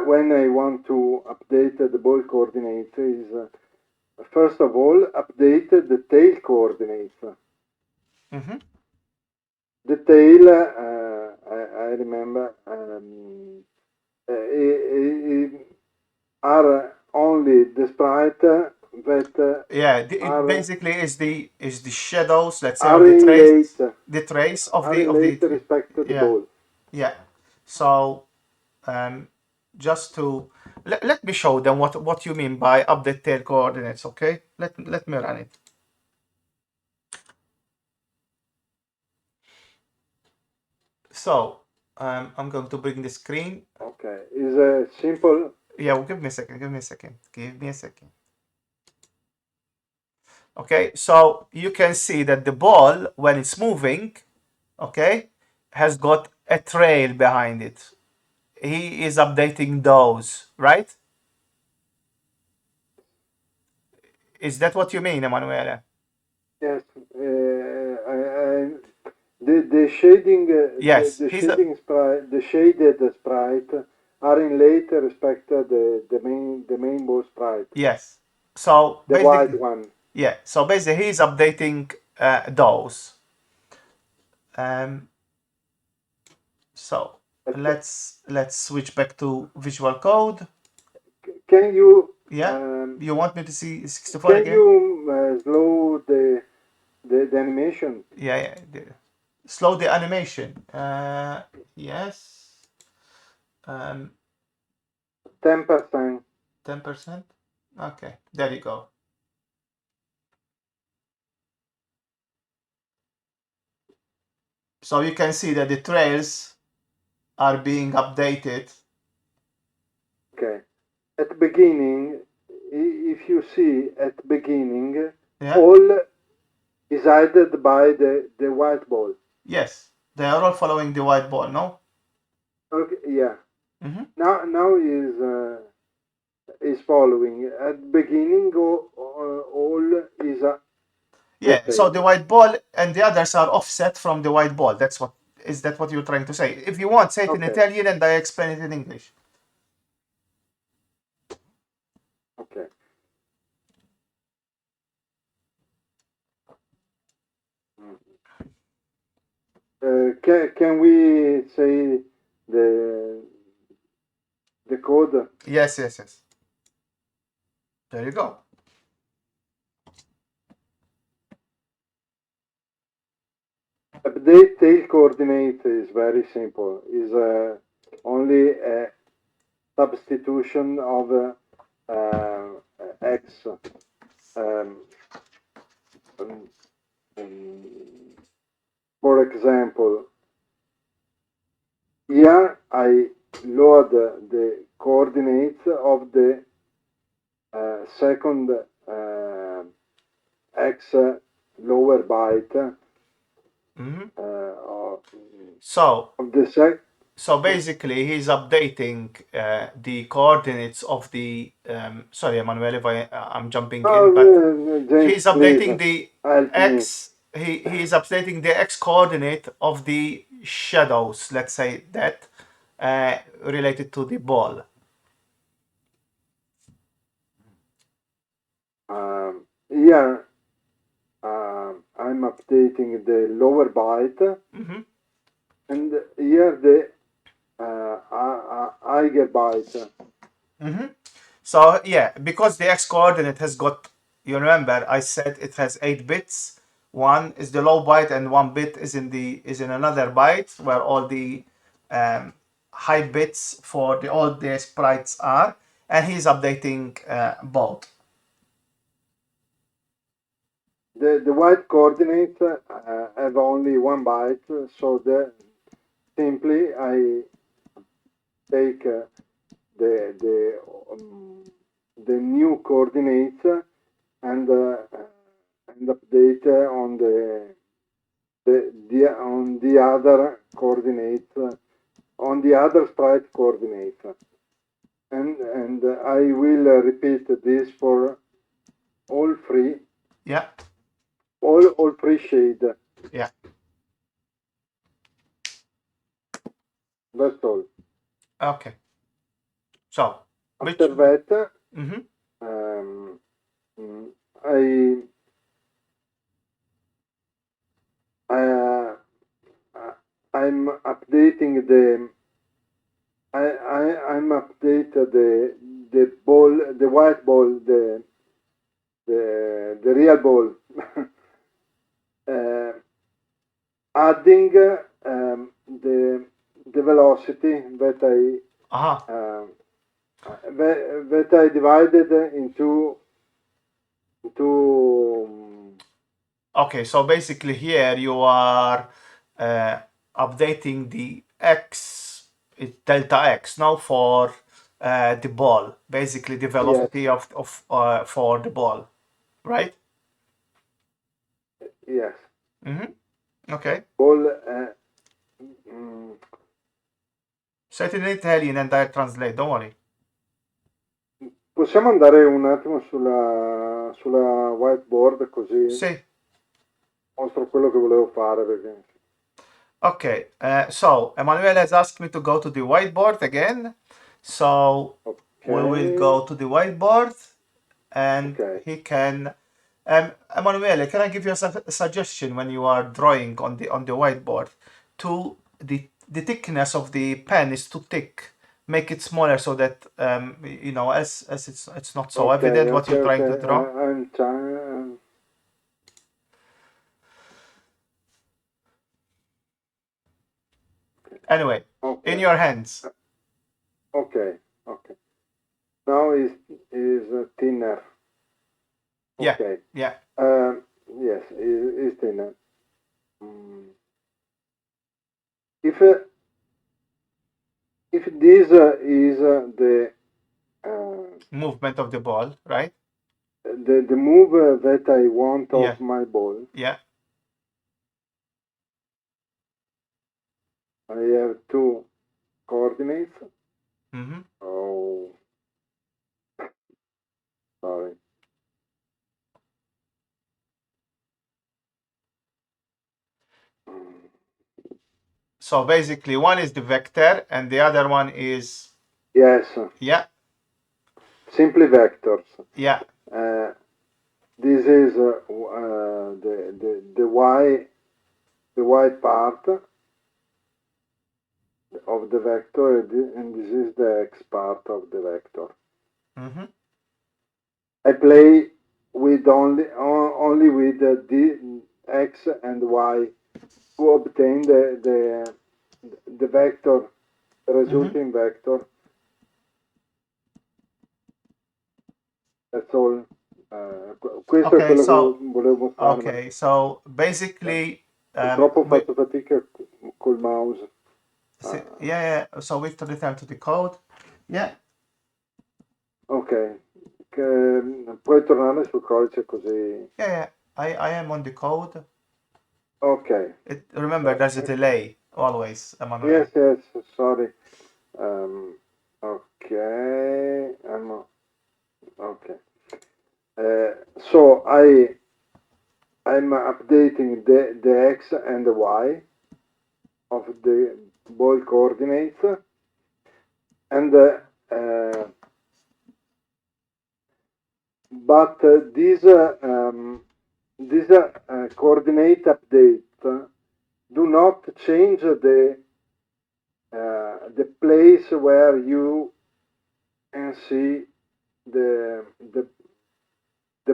when I want to update the ball coordinates is first of all update the tail coordinates. The tail, I remember, are only the sprite that Yeah, it are basically is the shadows, let's say, are or the in trace, late the trace of are in of late the respect to the yeah, ball. yeah. So just to let me show them what you mean by update tail coordinates. Okay, let me run it. So I'm going to bring the screen. Okay, is a simple. Yeah, well, give me a second. Give me a second. Give me a second. Okay, so you can see that the ball, when it's moving, okay, has got a trail behind it. He is updating those, right? Is that what you mean, Emanuele? Yes, the shading, Yes, the he's shading sprite, the shaded sprite are in late respect to the main ball sprite, yes. So the white basically, one. yeah. So basically, he's updating those. Um, so But let's switch back to Visual Code. can you Yeah. You want me to see 64 can again? you slow the animation? Yeah, yeah. Slow the animation. Yes. 10%. 10%. Okay, there you go. So you can see that the trails are being updated. Okay. At the beginning, if you see at the beginning, Yeah. all is hidden by the white ball. Yes, they are all following the white ball. No. Okay, yeah. Mm-hmm. Now is following. At the beginning, all is the Yeah. So same. the white ball and the others are offset from the white ball. That's what is that what you're trying to say? If you want, say it in Okay, Italian and I explain it in English. okay. Can we say the the code? Yes, yes, yes. There you go. Update tail coordinate is very simple. Is only a substitution of x. Um, um, for example, here I load the coordinates of the second x lower byte Mm-hmm. of So the sec. so basically, he's updating the coordinates of the. Sorry, Emanuele, if I'm jumping in, but James, he's please updating the help me. x. He's updating the x coordinate of the shadows. Let's say that related to the ball. Here I'm updating the lower byte, Mm-hmm. and here the higher byte. Mm-hmm. So yeah, because the x coordinate has got, you remember I said it has 8 bits. One is the low byte and 1 bit is in another byte where all the um, high bits for all the sprites are, and he's updating both. The white coordinates have only 1 byte, so simply I take um, the new coordinates and update on the other coordinates on the other sprite coordinates, and I will repeat this for all three Yeah, all three shade. yeah. That's all. Okay. So After which? that, Mm-hmm. um, mm, I I I'm updating I'm update the ball, the white ball, the real ball, adding the velocity that I divided into Okay, so basically here you are updating the x, delta x now for the ball, basically the velocity yes. of for the ball, right? Yes. Okay. Ball. Say it in Italian and I translate, don't worry. Possiamo andare un attimo sulla whiteboard così Sì. mostro quello che volevo fare perché... Okay, so Emanuele has asked me to go to the whiteboard again. So we will go to the whiteboard and he can. Emanuele, can I give you a suggestion when you are drawing on the whiteboard? To the thickness of the pen is too thick. Make it smaller so that you know, as it's not so evident what you're trying to draw. I'm trying. Anyway, in your hands. Okay. Now is thinner. Okay. Yeah. Yes, is thinner. If this is the movement of the ball, right? The move that I want of my ball. Yeah. I have two coordinates. Oh, sorry. So basically one is the vector and the other one is... Yes. Yeah. Simply vectors. Yeah. This is the y part of the vector, and this is the x part of the vector. I play with only with the x and y to obtain the vector, the resulting vector. That's all. Questo è quello che volevo mostrare. Okay, so basically... Purtroppo faccio fatica col mouse. Yeah, so we return to the code. Yeah. Ok. Puoi tornare sul codice così... Yeah, I am on the code. Okay. Remember, there's a delay always, Emanuele. Yes, sorry. Okay. Okay. So I'm updating the x and the y of the ball coordinates, and but this coordinate update do not change the place where you can see the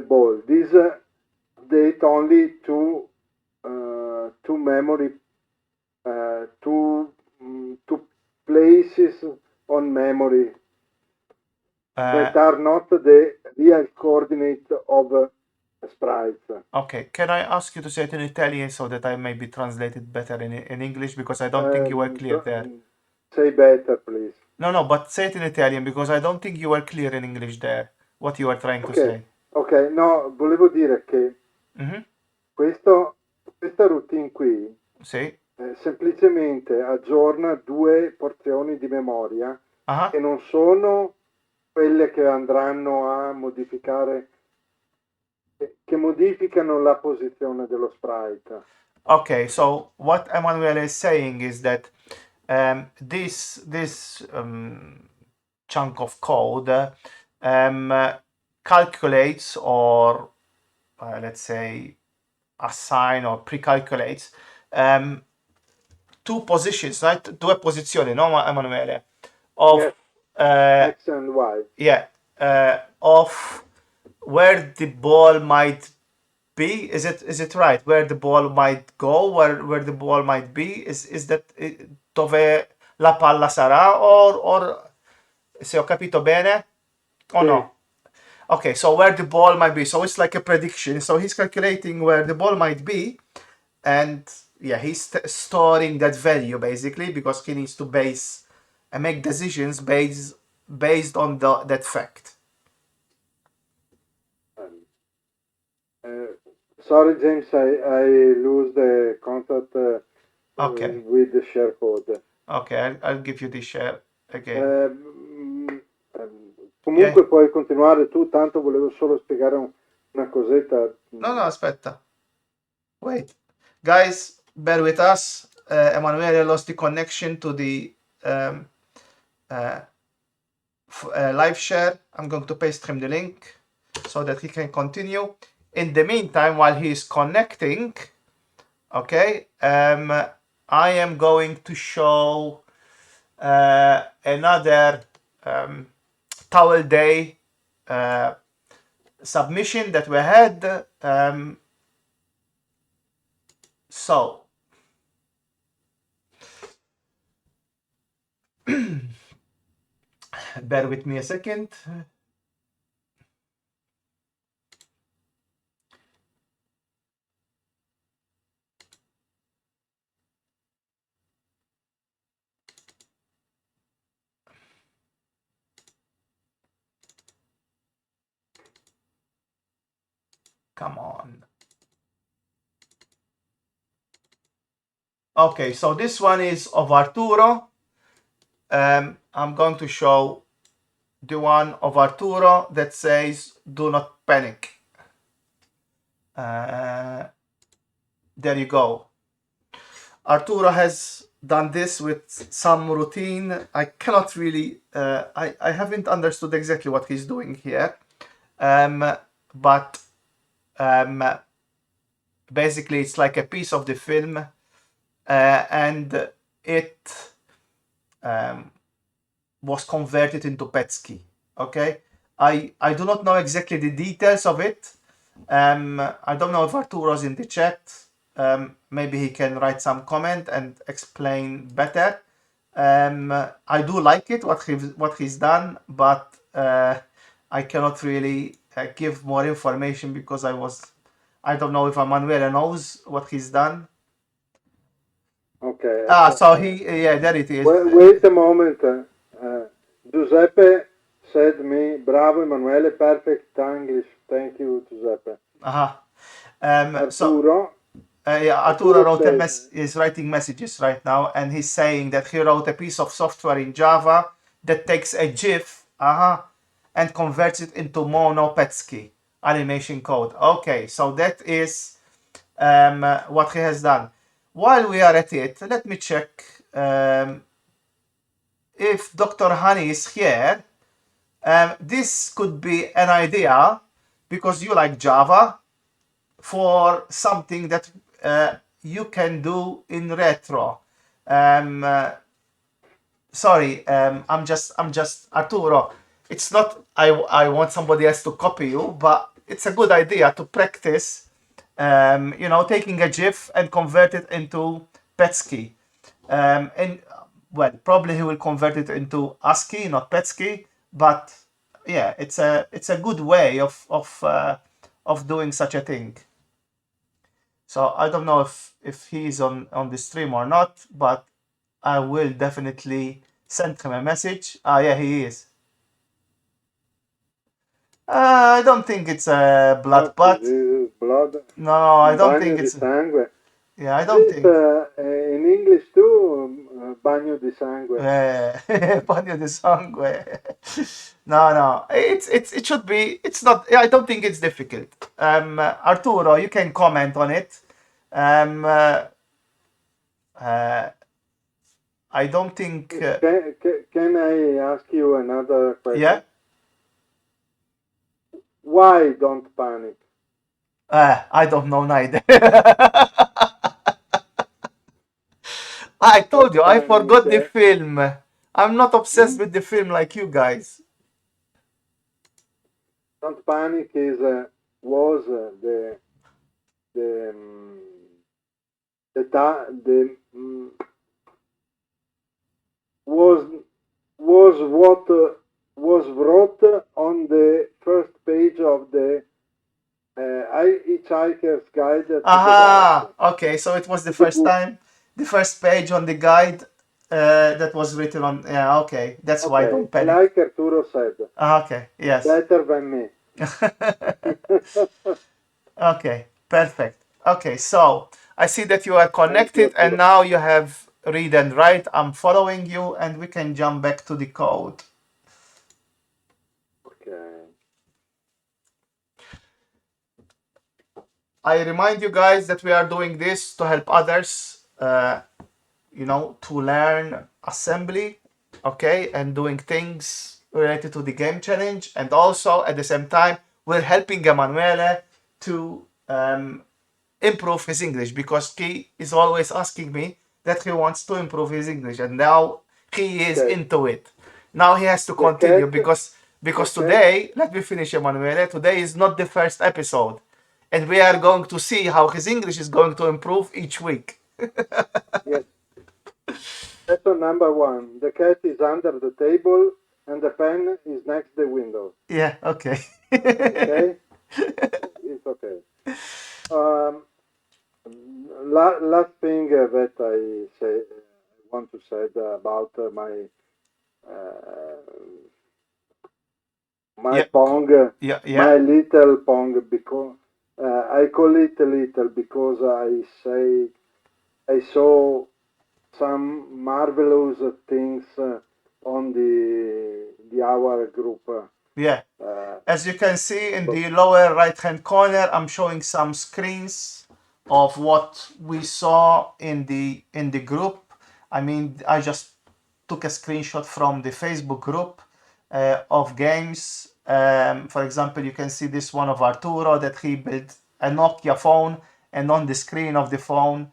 ball. This update only to memory, to places on memory that are not the real coordinate of sprites. Okay, can I ask you to say it in Italian so that I may be translated better in English, because I don't think you were clear there. Say better, please. No, but say it in Italian, because I don't think you were clear in English there, what you were trying to say. Ok, no, volevo dire che questa routine qui semplicemente aggiorna due porzioni di memoria che non sono quelle che andranno a modificare, che modificano la posizione dello sprite. Okay, so what Emanuele is saying is that this chunk of code calculates, or let's say assign or pre-calculates two positions, right? Due posizioni, no, Emanuele? Of X and Y. Yeah, of where the ball might be. Is it right? Where the ball might go, where the ball might be? Is that dove la palla sarà, or se ho capito bene o Sì. no? Okay, so where the ball might be. So it's like a prediction. So he's calculating where the ball might be, and yeah, he's storing that value basically because he needs to base and make decisions based on that fact. Sorry, James, I lose the contact Okay, with the share code. okay, I'll give you the share again. Yeah. Comunque puoi continuare tu, tanto volevo solo spiegare una cosetta. No, aspetta. Wait. Guys, bear with us. Emanuele lost the connection to the um, live share. I'm going to paste him the link so that he can continue. In the meantime, while he is connecting, okay, I am going to show another towel day submission that we had. So bear with me a second. Come on. Okay, so this one is of Arturo. I'm going to show the one of Arturo that says do not panic. There you go. Arturo has done this with some routine. I cannot really, I haven't understood exactly what he's doing here. But basically it's like a piece of the film, and it was converted into Petsky. Okay, I do not know exactly the details of it. I don't know if Arturo's in the chat. Maybe he can write some comment and explain better. I do like it what he's done, but I cannot really give more information because I don't know if Emanuele knows what he's done. Okay. So yeah, there it is. Wait a moment. Giuseppe said me, bravo Emanuele, perfect English. Thank you, Giuseppe. So Arturo. yeah, Arturo is writing messages right now, and he's saying that he wrote a piece of software in Java that takes a GIF, and converts it into Mono Petsky animation code. Okay, so that is what he has done. While we are at it, let me check if Dr. Honey is here. This could be an idea because you like Java for something that you can do in retro. Sorry, I'm just Arturo. It's not I want somebody else to copy you, but it's a good idea to practice. Taking a GIF and convert it into Petsky. And well, probably he will convert it into ASCII, not Petsky. But yeah, it's a good way of doing such a thing. So I don't know if he's on the stream or not, but I will definitely send him a message. Yeah, he is. I don't think it's a blood pot. Blood. No, I don't think Bagno it's. di sangue. Yeah, I don't think. In English too, bagno di sangue. Bagno di sangue. No. It should be. It's not. I don't think it's difficult. Arturo, you can comment on it. I don't think. Can I ask you another question? Yeah. Why don't panic? I don't know neither. I told you, I forgot the film. I'm not obsessed with the film like you guys. Don't panic is was the the ta- the was what was wrote on the first page of the Hitchhiker's Guide to the Aha! Galaxy. Okay, so it was the The first book. time, the first page on the guide that was written on. Yeah, okay, that's why Okay, don't panic. like Arturo said, Okay, yes. better than me. Okay, perfect. Okay, so I see that you are Thank you, connected and Arturo. now you have read and write. I'm following you and we can jump back to the code. Okay. I remind you guys that we are doing this to help others, to learn assembly, okay, and doing things related to the game challenge. And also at the same time, we're helping Emanuele to improve his English because he is always asking me that he wants to improve his English, and now he is Okay. into it. Now he has to The continue cat. because Okay. today, let me finish, Emanuele. Today is not the first episode, and we are going to see how his English is going to improve each week. Yes. Lesson number 1. The cat is under the table and the pen is next the window. Yeah. Okay. Okay? It's okay. Um, last thing that I want to say about uh, my Yeah. Pong, Yeah. my Yeah. little Pong, because I call it little because I saw some marvelous things on the our group. Yeah. Uh, As you can see in the lower right hand corner, I'm showing some screens of what we saw in the group. I mean, I just took a screenshot from the Facebook group of games. For example, you can see this one of Arturo that he built a Nokia phone, and on the screen of the phone,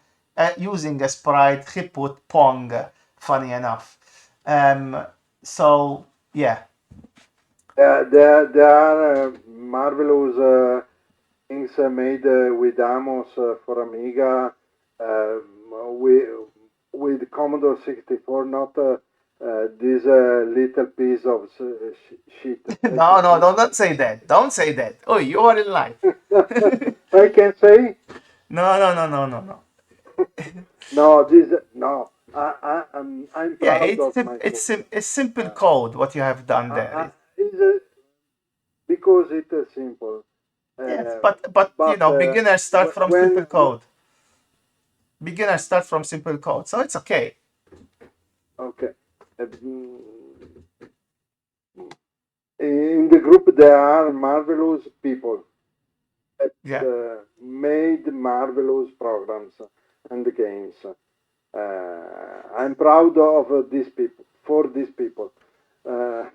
using a sprite, he put Pong. Funny enough. So yeah, there are marvelous things made with Amos for Amiga, with Commodore 64, not this little piece of shit. no, no, don't say that. Don't say that. Oh, you are in life. I can say No, no, no, no, no, no. no. This no. I'm Yeah, proud of my code. it's simple Uh, code what you have done there. it's because it is simple. Yes, Uh, but but beginners start from when simple code. Beginners start from simple code, so it's okay. okay, in the group there are marvelous people that Yeah. made marvelous programs and games. I'm proud of these people for these people. Uh,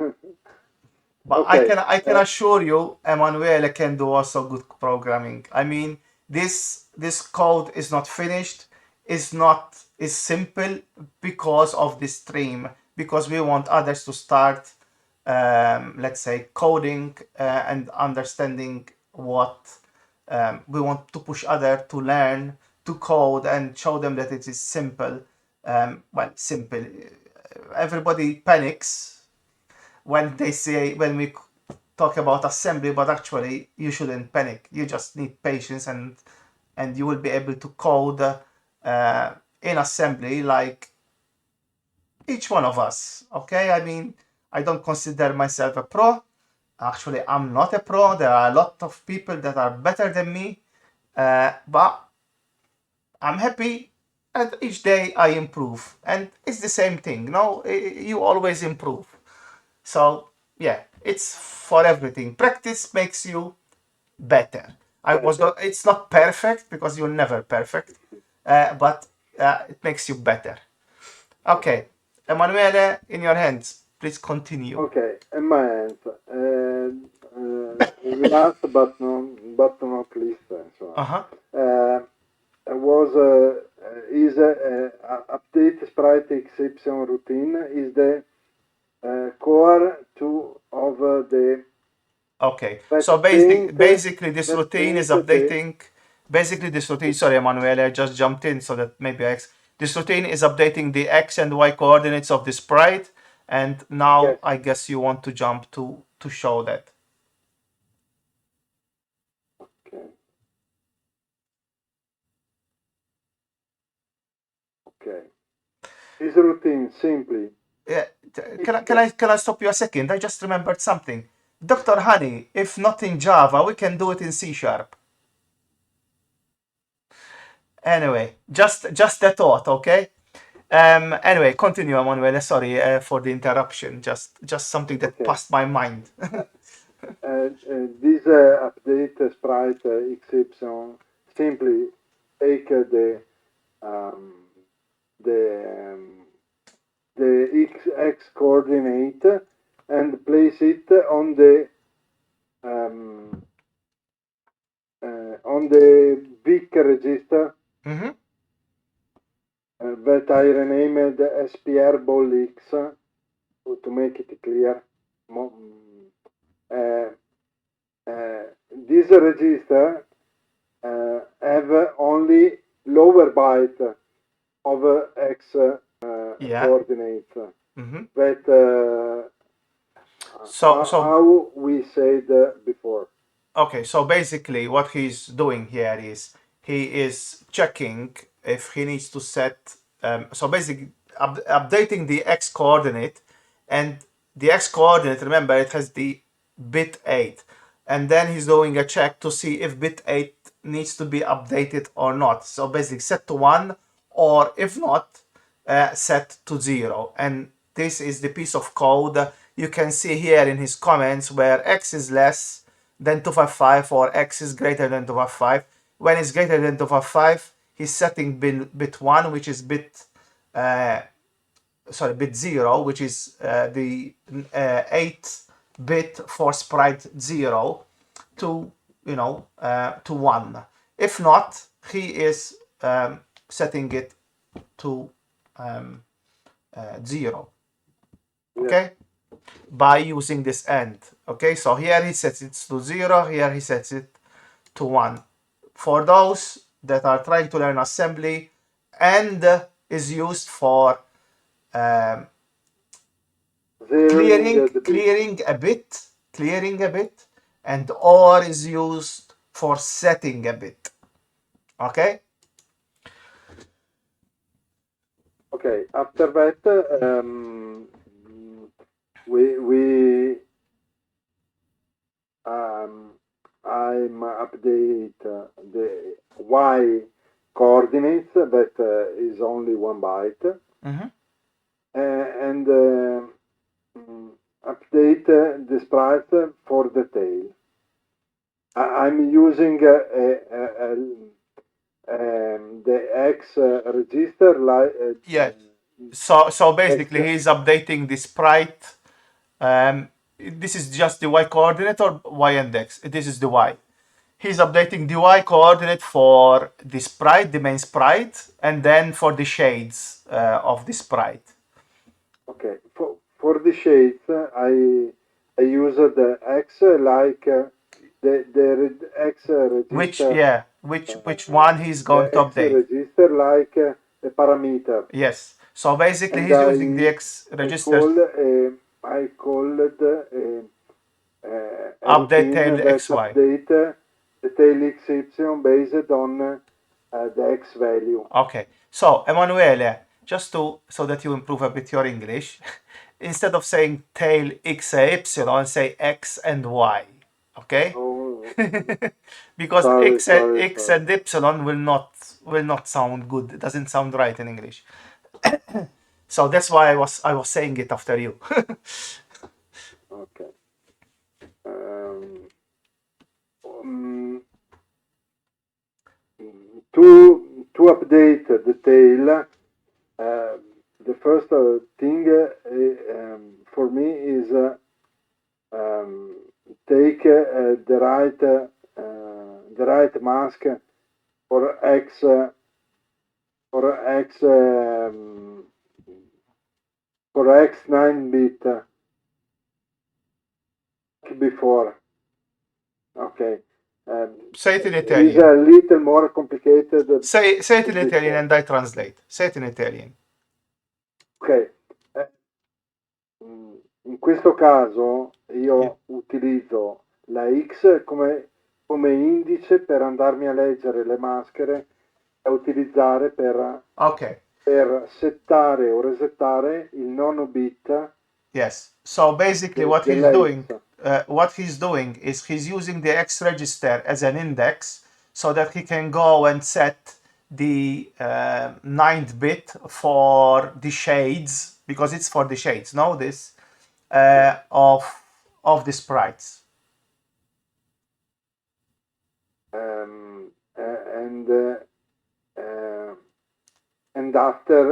But okay, I can assure you, Emanuele can do also good programming. I mean, this code is not finished. Is simple because of this stream. Because we want others to start, let's say, coding and understanding what we want to push other to learn to code and show them that it is simple. Well, simple. Everybody panics when they say when we talk about assembly, but actually you shouldn't panic. You just need patience, and you will be able to code in assembly like each one of us. Okay, I mean, I don't consider myself a pro. Actually, I'm not a pro. There are a lot of people that are better than me, but I'm happy, and each day I improve, and it's the same thing. No, you always improve. So yeah, it's for everything. Practice makes you better. better. It's not perfect because you're never perfect, but it makes you better. Okay. Okay, Emanuele, in your hands. Please continue. Okay, in my hands. Last but not least, so Uh huh. was is update sprite exception routine is the core to of the Okay. But So basically this but routine is paint the updating. Basically this routine. Sorry, Emanuele, I just jumped in so that maybe this routine is updating the x and y coordinates of the sprite, and now yes. I guess you want to jump to show that. Okay. Okay. This routine simply. Yeah, can I stop you a second? I just remembered something. Dr. Honey, if not in Java, we can do it in C sharp. Anyway, just a thought, okay? Anyway, continue, Emanuele. Sorry for the interruption. Just something that Okay. passed my mind. This update sprite XY simply take um, the um, the x coordinate and place it on the BIC register Mm-hmm. that I renamed SPR ball X to make it clear. Uh, this register have only lower byte of x Yeah. coordinates. Mm-hmm. That So how we said before. okay, so basically what he's doing here is he is checking if he needs to set, so basically updating the x coordinate, and the x coordinate, remember, it has the bit 8, and then he's doing a check to see if bit 8 needs to be updated or not. So basically set to 1, or if not, set to 0. And this is the piece of code you can see here in his comments where x is less than 255 or x is greater than 255. When it's greater than 255, he's setting bit 1, which is bit bit 0, which is the 8 bit for sprite 0 to to 1. If not, he is setting it to 0. Yes. Okay, by using this AND. Okay, so here he sets it to 0, here he sets it to 1. For those that are trying to learn assembly, AND is used for um, Zeroing the bit. clearing a bit, and OR is used for setting a bit. Okay. Okay. After that, we I'm update the y coordinates that is only 1 byte, Mm-hmm. and update the sprite for the tail. I'm using the X register like Yeah. So X. basically, he's updating the sprite. This is just the y coordinate or y and x. This is the y. He's updating the y coordinate for the sprite, the main sprite, and then for the shades of the sprite. Okay, for the shades, I use the X like the X register. Which one he's The going to X update? register like a parameter, Yes. So basically, and he's using the x I registers call I called a update routine tail that xy. update the tail XY based on the X value. Okay. So Emanuele, just so that you improve a bit your English, instead of saying tail x y, say x and y. Okay? Oh, Because sorry, sorry, x sorry. and y will not sound good. It doesn't sound right in English. So that's why I was saying it after you. Okay. Um, um, to update the tail, the first thing for me is um, take the right mask for X for X 9 bit before. Okay. Say it in Is Italian. a little more complicated. Say it in this Italian one. and I translate. Say it in Italian. Ok. In questo caso io Yeah. utilizzo la X come indice per andarmi a leggere le maschere da utilizzare Okay. per settare o resettare il nono bit Yes. So basically, della X. what he's doing is he's using the X register as an index so that he can go and set the ninth bit for the shades, because it's for the shades. Know this of the sprites. Um, uh, and uh, uh, and after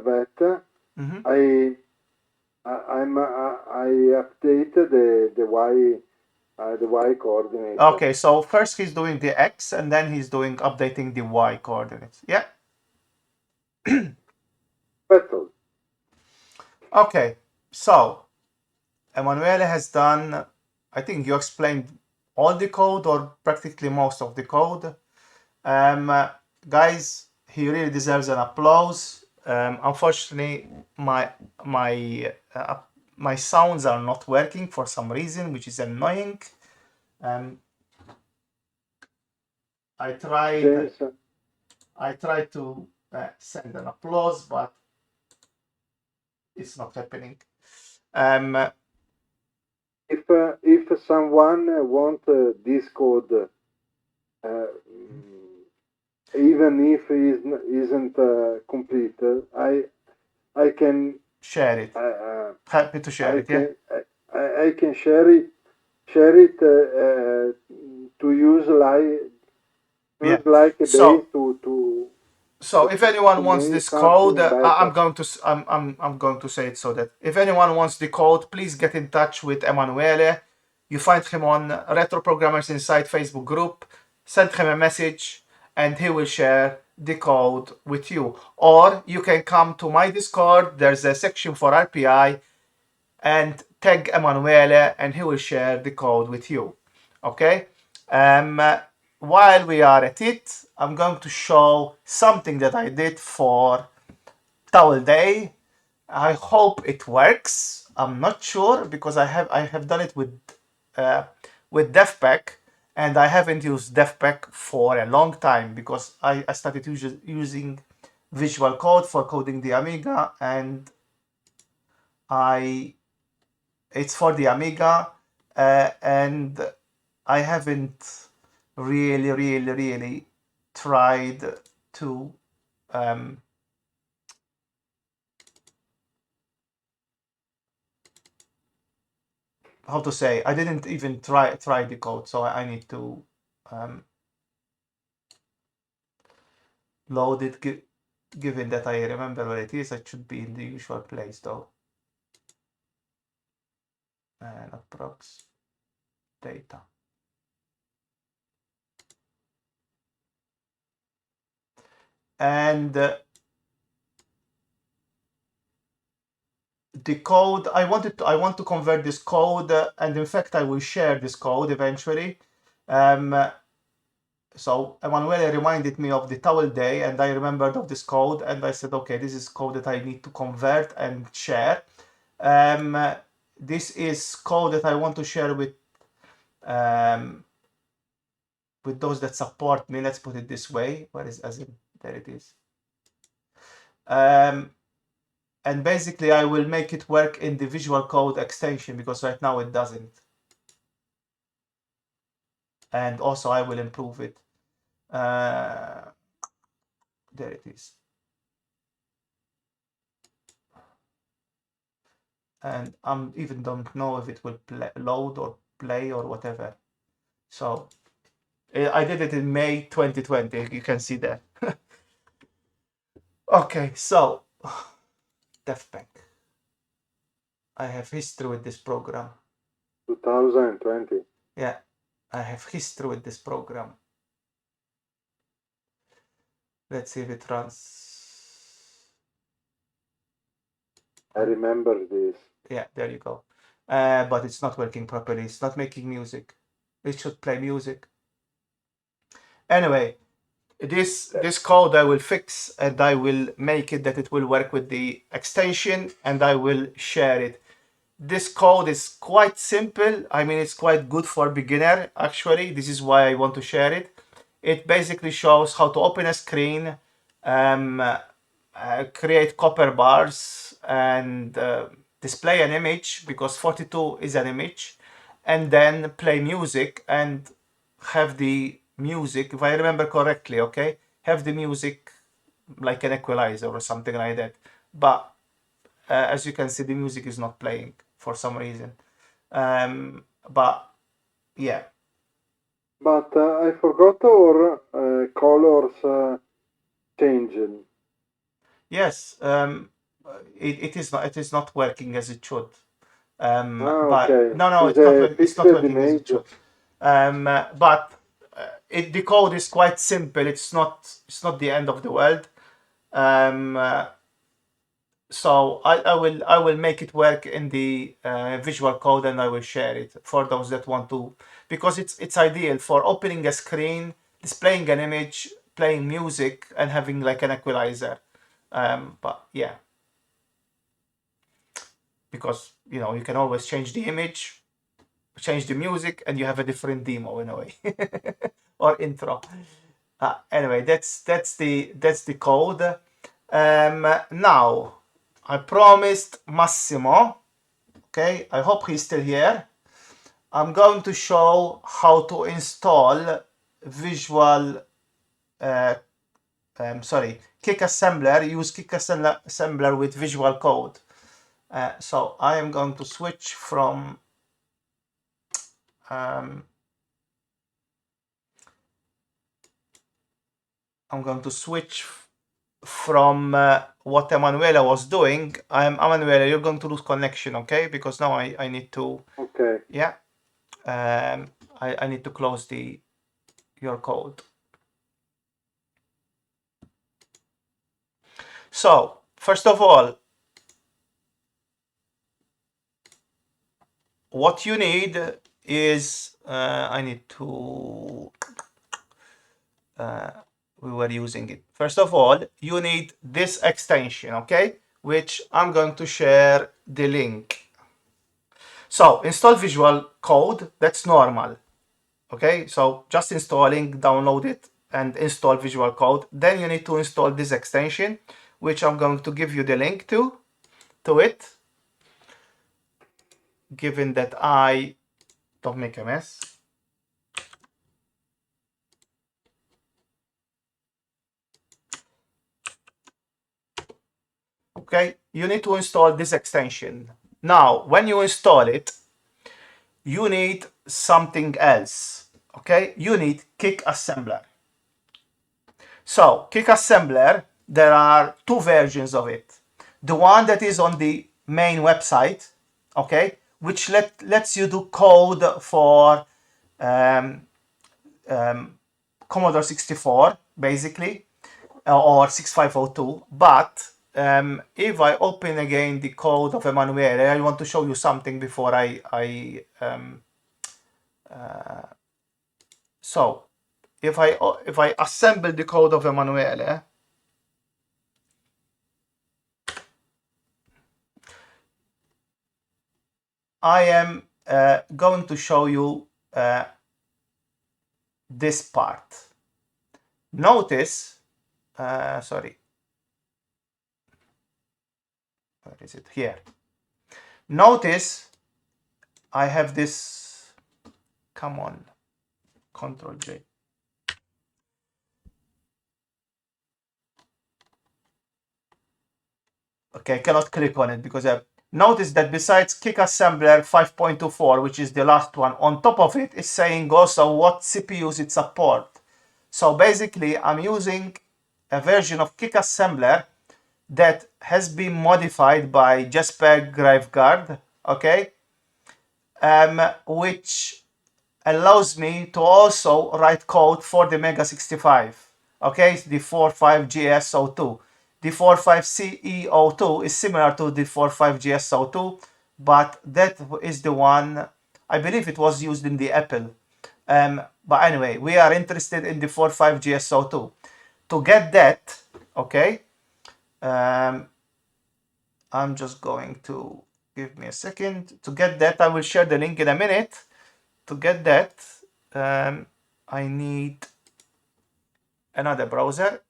that, Mm-hmm. I update the Y coordinate. Okay, so first he's doing the X and then he's doing updating the Y coordinates. Yeah. That's Okay, so Emanuele has done, I think you explained all the code or practically most of the code. Guys, he really deserves an applause. Unfortunately, my uh, my sounds are not working for some reason, which is annoying. Um, I tried James, I tried to send an applause, but it's not happening. Um, if someone want this code, even if it isn't complete, I can Share it. Happy to share I it. Yeah. can I can share it to Yeah. use like a base So to if anyone wants make this code, something better. I'm going to say it so that if anyone wants the code, please get in touch with Emanuele. You find him on Retro Programmers Inside Facebook group. Send him a message, and he will share the code with you. Or you can come to my Discord. There's a section for RPI, and tag Emanuele, and he will share the code with you. Okay. Um, while we are at it, I'm going to show something that I did for Towel Day. I hope it works. I'm not sure because I have done it uh, with DevPack, and I haven't used DevPack for a long time because I started using Visual Code for coding the Amiga, and I it's for the Amiga, and I haven't really tried to um, how to say. I didn't even try the code, so I need to um, load it. Given that I remember where it is, it should be in the usual place though. And approx data. And the code I want to convert this code, and in fact I will share this code eventually. So Emanuele reminded me of the towel day, and I remembered of this code, and I said, okay, this is code that I need to convert and share. This is code that I want to share with those that support me. Let's put it this way. Where is as in there it is. And basically I will make it work in the Visual Code extension because right now it doesn't. And also I will improve it. There it is. And I even don't know if it will load or play or whatever. So I did it in May 2020. You can see that. Okay, so DevPack. I have history with this program. 2020. Yeah, I have history with this program. Let's see if it runs. I remember this. Yeah, there you go. But it's not working properly. It's not making music. It should play music. Anyway, this code I will fix, and I will make it that it will work with the extension, and I will share it. This code is quite simple. I mean, it's quite good for beginner, actually. This is why I want to share it. It basically shows how to open a screen, create copper bars, and display an image, because 42 is an image, and then play music and have the music, if I remember correctly, okay, have the music like an equalizer or something like that. But as you can see, the music is not playing for some reason. But yeah. But I forgot our colors changing. Yes, it is not working as it should. But Okay. no, It's it's not a it's not fixed working as it image. should. But the code is quite simple. It's not the end of the world. So I will make it work in the visual code, and I will share it for those that want to, because it's ideal for opening a screen, displaying an image, playing music, and having like an equalizer. But yeah, because you can always change the image, change the music, and you have a different demo in a way, or intro. Anyway, that's the code. Now I promised Massimo. Okay, I hope he's still here. I'm going to show how to install Visual, Kickassembler. Use Kickassembler with Visual Code. So I am going to switch from from what Emanuela was doing. Emanuela, you're going to lose connection, okay? Because now I need to. Okay. Yeah. I need to close your code. So first of all, what you need is I need to. We were using it. First of all, you need this extension, okay? Which I'm going to share the link. So install Visual Code. That's normal. Okay, so just installing, download it, and install Visual Code. Then you need to install this extension, which I'm going to give you the link to it, given that I don't make a mess. Okay, you need to install this extension. Now, when you install it, you need something else. Okay, you need Kickassembler. So Kickassembler, there are two versions of it. The one that is on the main website, okay, which lets you do code for Commodore 64, basically, or 6502. But if I open again the code of Emanuele, I want to show you something before so if I assemble the code of Emanuele, I am going to show you this part. Notice, sorry, where is it? Here. Notice I have this, come on, Control J. Okay, I cannot click on it because notice that besides Kickassembler 5.24, which is the last one, on top of it is saying also what CPUs it supports. So basically, I'm using a version of Kickassembler that has been modified by Jesper Graveguard, okay, which allows me to also write code for the Mega 65, okay, the 45GS02. The 45CE02 is similar to the 45GS02, but that is the one, I believe it was used in the Apple But anyway, we are interested in the 4.5 GSO2. To get that, okay, I'm just going to give me a second. To get that, I will share the link in a minute. To get that, I need another browser.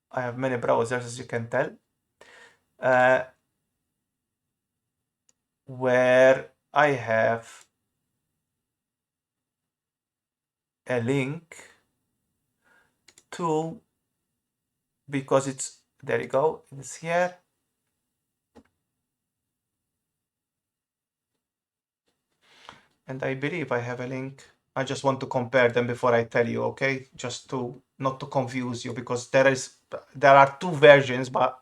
I have many browsers, as you can tell, where I have a link to, because it's, there you go, it's here. And I believe I have a link. I just want to compare them before I tell you, okay? Just to not to confuse you, because there are two versions, but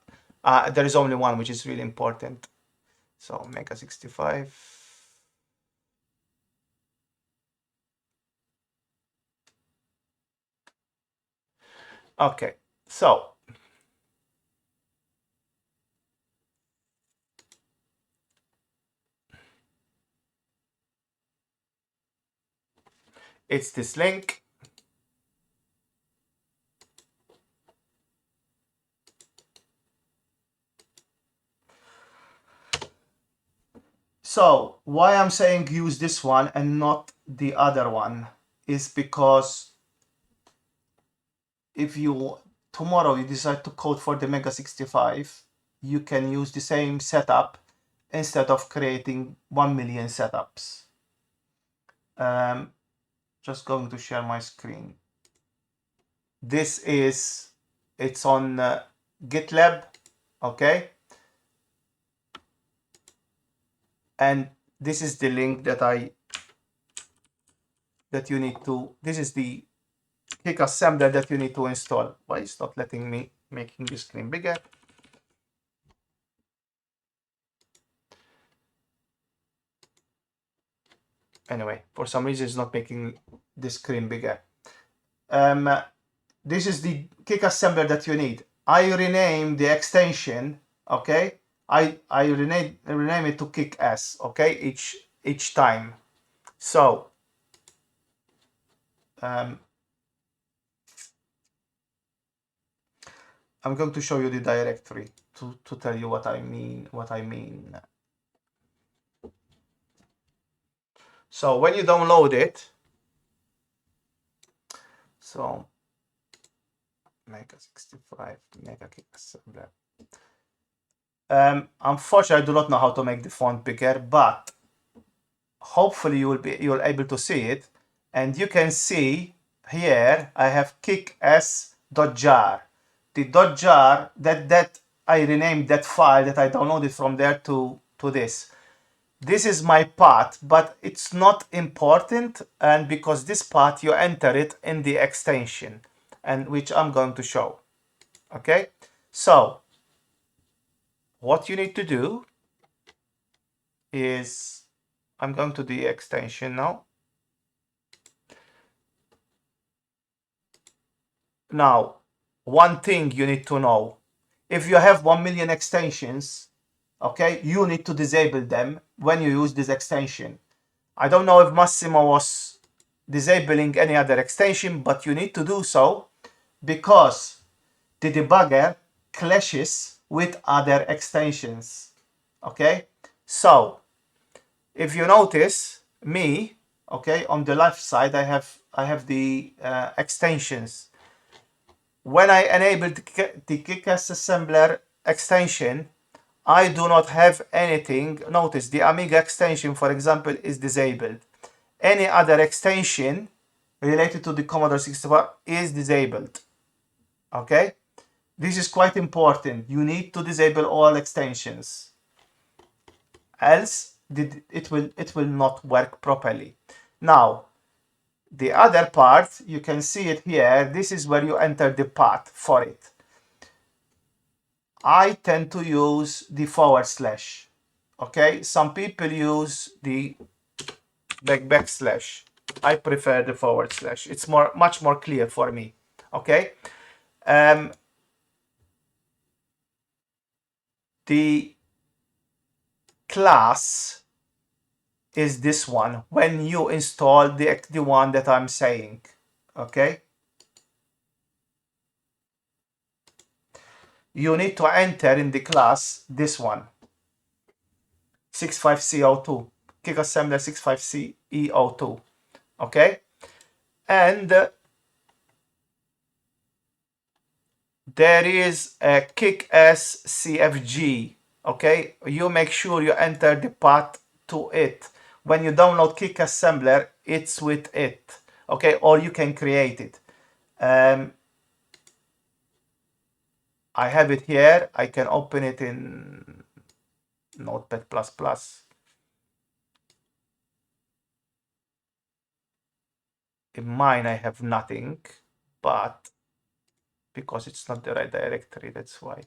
there is only one, which is really important. So Mega 65. Okay, so it's this link. So why I'm saying use this one and not the other one is because if you tomorrow you decide to code for the Mega 65, you can use the same setup instead of creating 1 million setups. Just going to share my screen. This is, it's on GitLab, okay? And this is the link that you need to, this is the Kickassembler that you need to install. Why it's not letting me making the screen bigger? Anyway, for some reason it's not making the screen bigger. This is the Kickassembler that you need. I rename the extension, okay? I rename it to Kickass, okay? Each time. So I'm going to show you the directory to tell you what I mean. So when you download it, so Mega 65, Mega Kickassembler. Unfortunately, I do not know how to make the font bigger, but hopefully you'll able to see it, and you can see here I have kickass.jar. The .jar that I renamed that file that I downloaded from there to this. This is my path, but it's not important, and because this path you enter it in the extension, and which I'm going to show. Okay, so what you need to do is, I'm going to the extension now. Now, one thing you need to know, if you have 1 million extensions, okay, you need to disable them when you use this extension. I don't know if Massimo was disabling any other extension, but you need to do so because the debugger clashes with other extensions. Okay, so if you notice me, okay, on the left side I have the extensions. When I enable the Kickassembler extension, I do not have anything. Notice the Amiga extension, for example, is disabled. Any other extension related to the Commodore 64 is disabled. Okay, this is quite important. You need to disable all extensions, else it will not work properly. Now, the other part, you can see it here. This is where you enter the path for it. I tend to use the // okay? Some people use the backslash. I prefer the // it's much more clear for me, okay? The class is this one when you install the one that I'm saying. Okay, you need to enter in the class this one, 65C02, Kickassembler 65CE02. Okay, and there is a Kickasscfg. Okay, you make sure you enter the path to it. When you download Kickassembler, it's with it. Okay, or you can create it. I have it here. I can open it in Notepad++. In mine, I have nothing, but because it's not the right directory, that's why.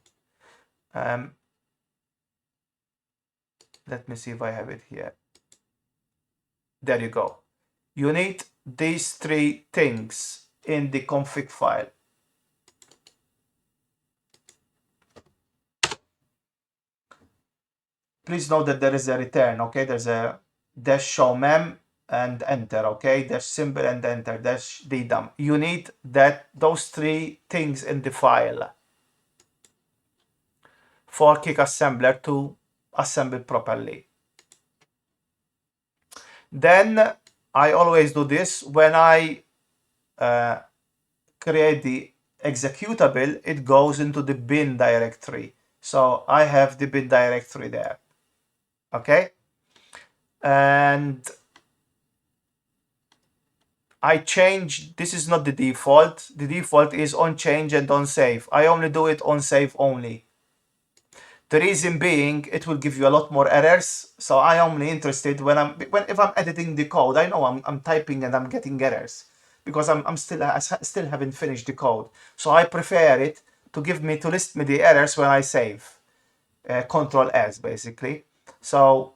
Let me see if I have it here. There you go. You need these three things in the config file. Please note that there is a return, okay? There's a dash show mem and enter, okay? Dash symbol and enter, dash ddum. You need those three things in the file for Kickassembler to assemble properly. Then I always do this when I create the executable, it goes into the bin directory. So I have the bin directory there. Okay, and I change, this is not the default. The default is on change and on save. I only do it on save only. The reason being, it will give you a lot more errors. So I am only interested if I'm editing the code. I know I'm typing and I'm getting errors because I still haven't finished the code. So I prefer it to list me the errors when I save. Control S basically. So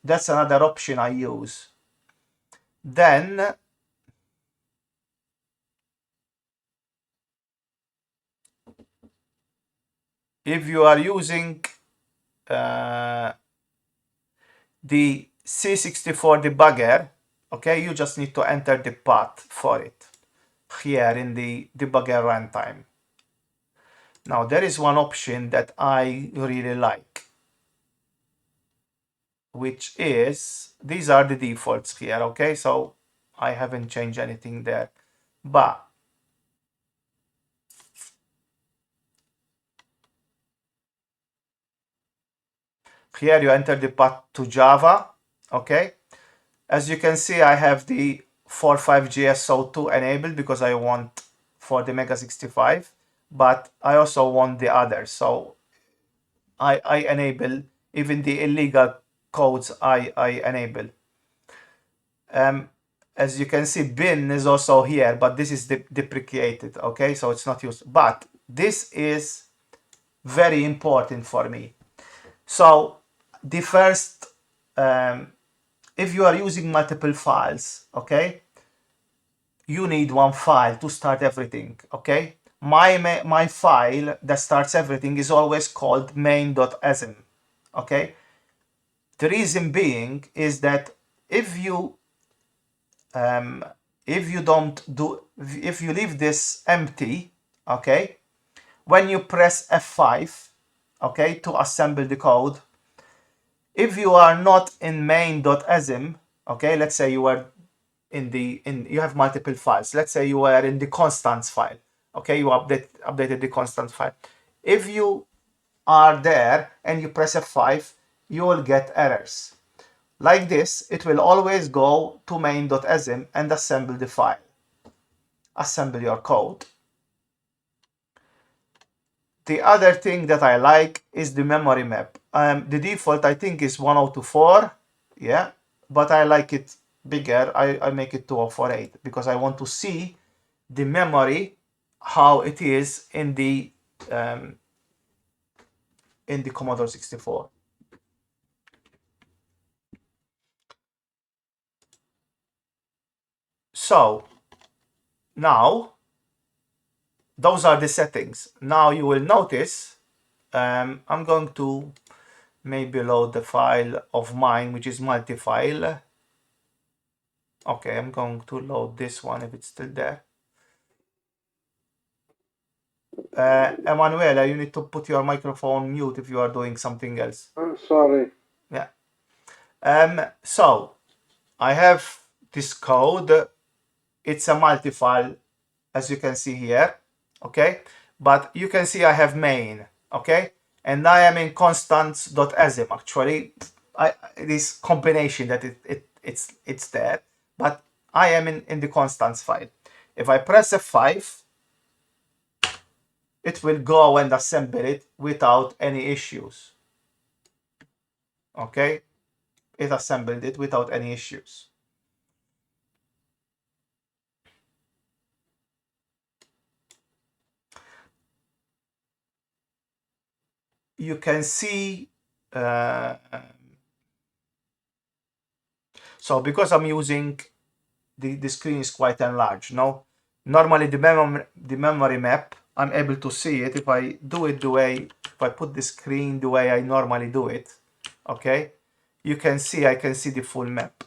that's another option I use. Then if you are using the C64 debugger, okay, you just need to enter the path for it here in the debugger runtime. Now there is one option that I really like, which is, these are the defaults here, okay, so I haven't changed anything there, but here you enter the path to Java, okay. As you can see, I have the 45GSO2 enabled because I want for the Mega 65, but I also want the others. So I enable even the illegal codes I enable. As you can see, bin is also here, but this is deprecated, okay? So it's not used, but this is very important for me. So the first, if you are using multiple files, okay, you need one file to start everything, okay? My file that starts everything is always called main.asm, okay? The reason being is that if you leave this empty, okay, when you press F5, okay, to assemble the code, if you are not in main.asm, okay, let's say you are you have multiple files. Let's say you are in the constants file, okay, you updated the constants file. If you are there and you press F5, you will get errors. Like this, it will always go to main.asm and assemble the file. Assemble your code. The other thing that I like is the memory map. The default I think is 1024, yeah, but I like it bigger. I make it 2048 because I want to see the memory, how it is in the Commodore 64. So now those are the settings. Now you will notice I'm going to maybe load the file of mine, which is multi-file. Okay, I'm going to load this one if it's still there. Emanuela, you need to put your microphone mute if you are doing something else. I'm sorry. Yeah. So I have this code. It's a multi-file, as you can see here. Okay, but you can see I have main. Okay, and I am in constants.asm. Actually, this combination that it's there, but I am in the constants file. If I press F5, it will go and assemble it without any issues. Okay, it assembled it without any issues. You can see, so because I'm using the screen is quite enlarged. No, normally the memory map, I'm able to see it if I do it the way, if I put the screen the way I normally do it. Okay, you can see, I can see the full map.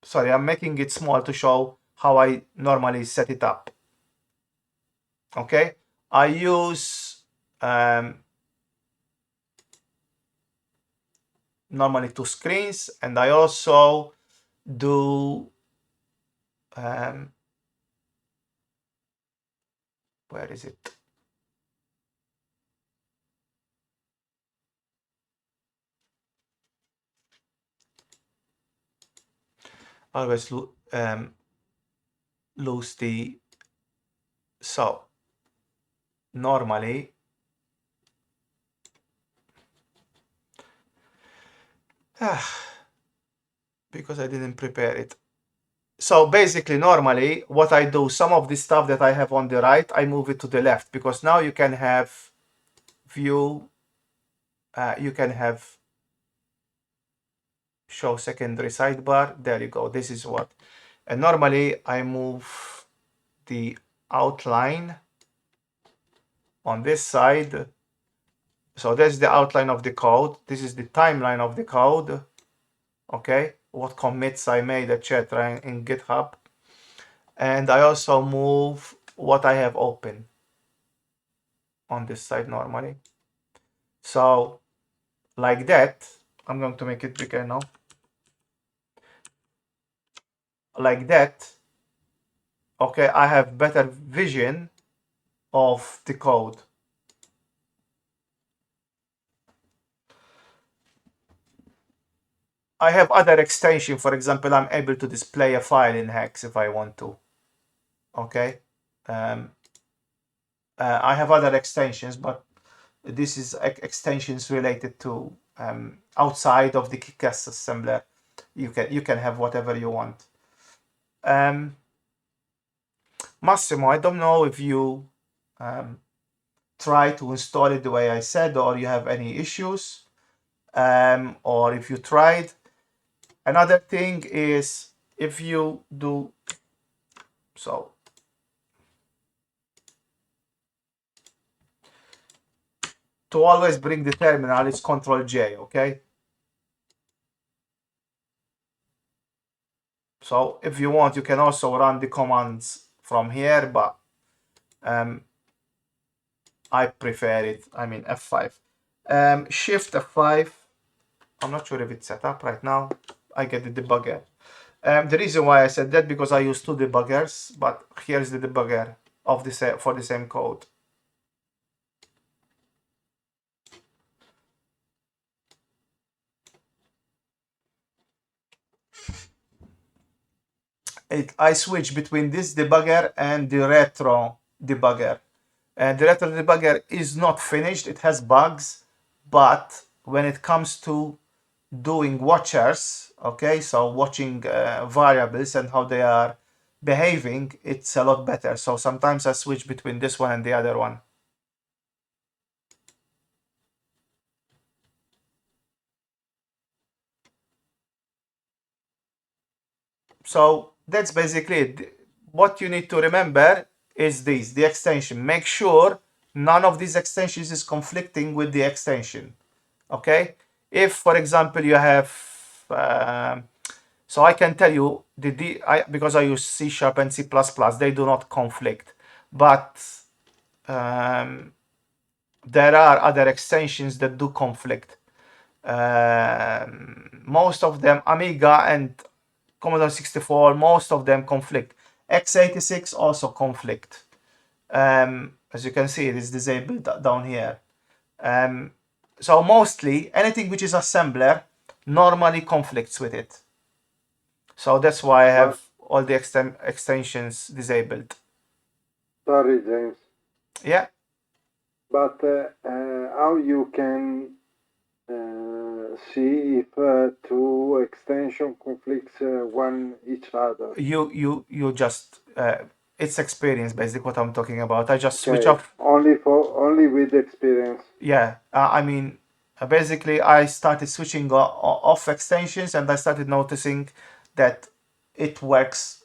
Sorry, I'm making it small to show how I normally set it up. Okay, I use normally 2 screens, and I also do where is it? Always lose the, so normally because I didn't prepare it. So basically, normally what I do, some of the stuff that I have on the right, I move it to the left, because now you can have view, you can have show secondary sidebar. There you go. This is what. And normally I move the outline on this side. So that's the outline of the code. This is the timeline of the code. Okay, what commits I made, etc. in GitHub. And I also move what I have open on this side normally. So like that, I'm going to make it bigger now. Like that, okay, I have better vision of the code. I have other extension. For example, I'm able to display a file in hex if I want to. Okay, I have other extensions, but this is extensions related to outside of the Kickassembler. You can have whatever you want. Massimo, I don't know if you try to install it the way I said, or you have any issues, or if you tried. Another thing is, if you do so, to always bring the terminal, it's Ctrl-J, okay? So if you want, you can also run the commands from here, but I prefer it, I mean F5. Shift F5, I'm not sure if it's set up right now. I get the debugger. The reason why I said that, because I use 2 debuggers, but here's the debugger of the for the same code. I switch between this debugger and the retro debugger. And the retro debugger is not finished, it has bugs, but when it comes to doing watchers, okay, so watching variables and how they are behaving, it's a lot better. So sometimes I switch between this one and the other one. So that's basically it. What you need to remember is this, the extension. Make sure none of these extensions is conflicting with the extension. Okay, if for example you have So I can tell you because I use C# and C++, they do not conflict. But there are other extensions that do conflict. Most of them, Amiga and Commodore 64, most of them conflict. x86 also conflict. As you can see, it is disabled down here. So mostly anything which is assembler normally conflicts with it. So that's why I have all the extensions disabled. Sorry, James. Yeah. But how you can see if two extension conflicts one each other? You just it's experience basically what I'm talking about. I just switch off. Only with experience. Yeah, I mean, basically I started switching off extensions, and I started noticing that it works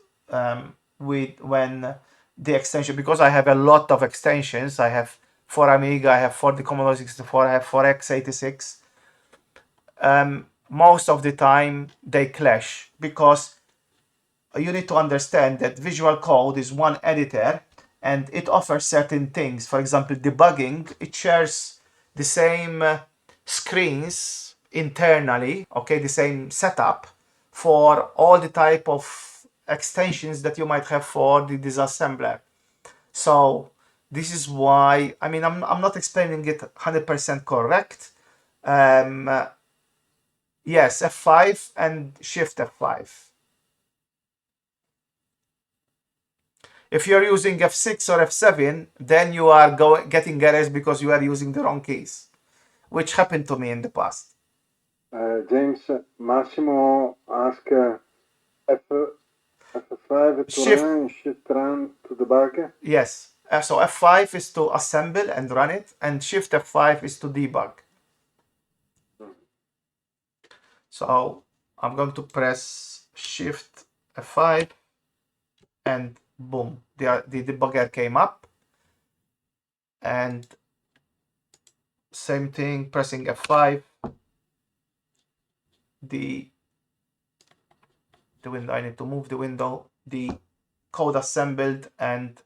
with when the extension, because I have a lot of extensions. I have for Amiga, I have for the Commodore 64, I have for x86. Most of the time they clash, because you need to understand that Visual Code is one editor and it offers certain things. For example, debugging, it shares the same screens internally, okay, the same setup for all the type of extensions that you might have for the disassembler. So this is why, I mean, I'm not explaining it 100% correct. Yes, F5 and Shift F5. If you're using F6 or F7, then you are getting errors because you are using the wrong keys, which happened to me in the past. James, Massimo asked F5 to run and Shift run to debug? Yes. So F5 is to assemble and run it, and Shift F5 is to debug. So I'm going to press Shift F5, and boom, the debugger came up. And same thing, pressing F5, the window, I need to move the window, the code assembled, and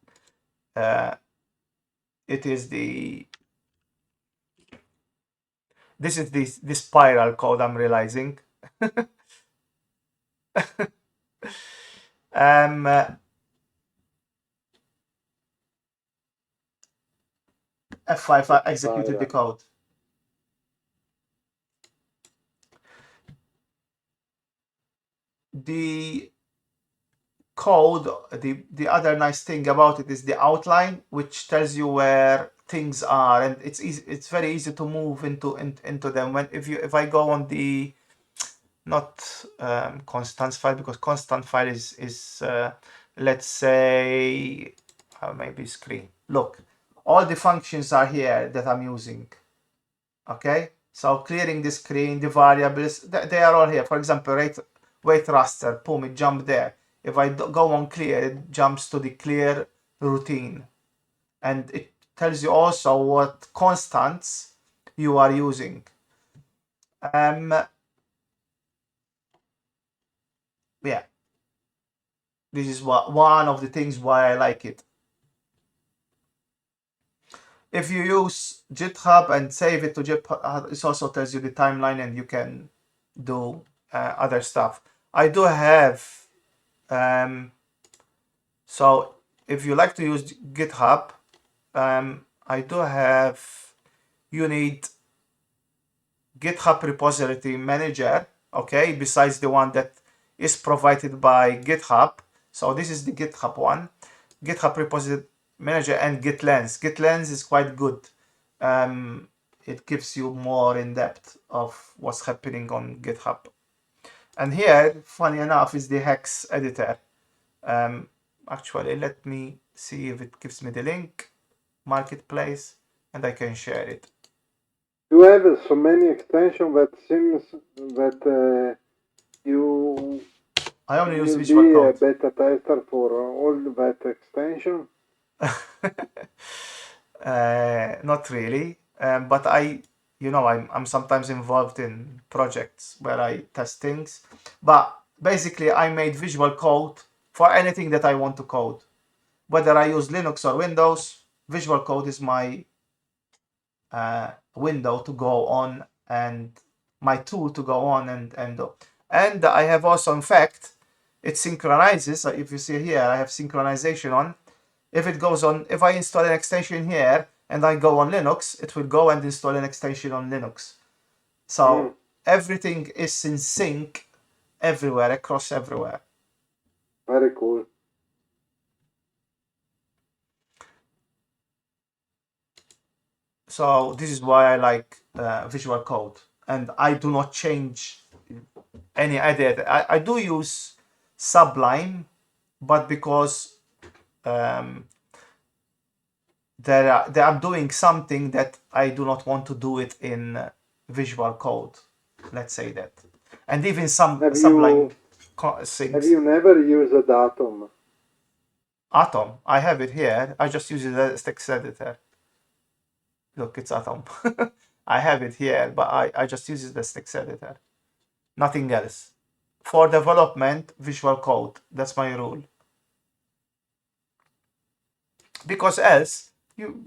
it is this is the spiral code I'm realizing. F5 executed the code. The code, the other nice thing about it is the outline, which tells you where things are, and it's easy, it's very easy to move into them. When if I go on the not constant file, because constant file is let's say maybe screen. Look, all the functions are here that I'm using. Okay, so clearing the screen, the variables, they are all here. For example, weight raster, boom, it jumped there. If I go on clear, it jumps to the clear routine, and it tells you also what constants you are using. Yeah, this is one of the things why I like it. If you use GitHub and save it to GitHub, it also tells you the timeline, and you can do other stuff. I do have so if you like to use GitHub, I do have, you need GitHub repository manager, okay, besides the one that is provided by GitHub. So this is the GitHub one, GitHub repository manager, and GitLens. GitLens is quite good. It gives you more in depth of what's happening on GitHub. And here, funny enough, is the hex editor. Actually, let me see if it gives me the link, marketplace, and I can share it. You have so many extensions that seems that you I only use will Visual be Code. a beta tester for all that extension. Not really, but I'm sometimes involved in projects where I test things. But basically I made visual code for anything that I want to code. Whether I use Linux or Windows, visual code is my window to go on and my tool to go on and I have also, in fact, it synchronizes. So if you see here, I have synchronization on. If it goes on, if I install an extension here and I go on Linux, it will go and install an extension on Linux. So everything is in sync everywhere, across everywhere. Very cool. So this is why I like Visual Code, and I do not change any edit. I do use Sublime, but because I'm doing something that I do not want to do it in Visual Code. Let's say that, and even some Sublime things. Have you never used Atom? Atom, I have it here. I just use it as text editor. Look, it's Atom. I have it here, but I just use it as text editor. Nothing else. For development, Visual Code. That's my rule. Because else, you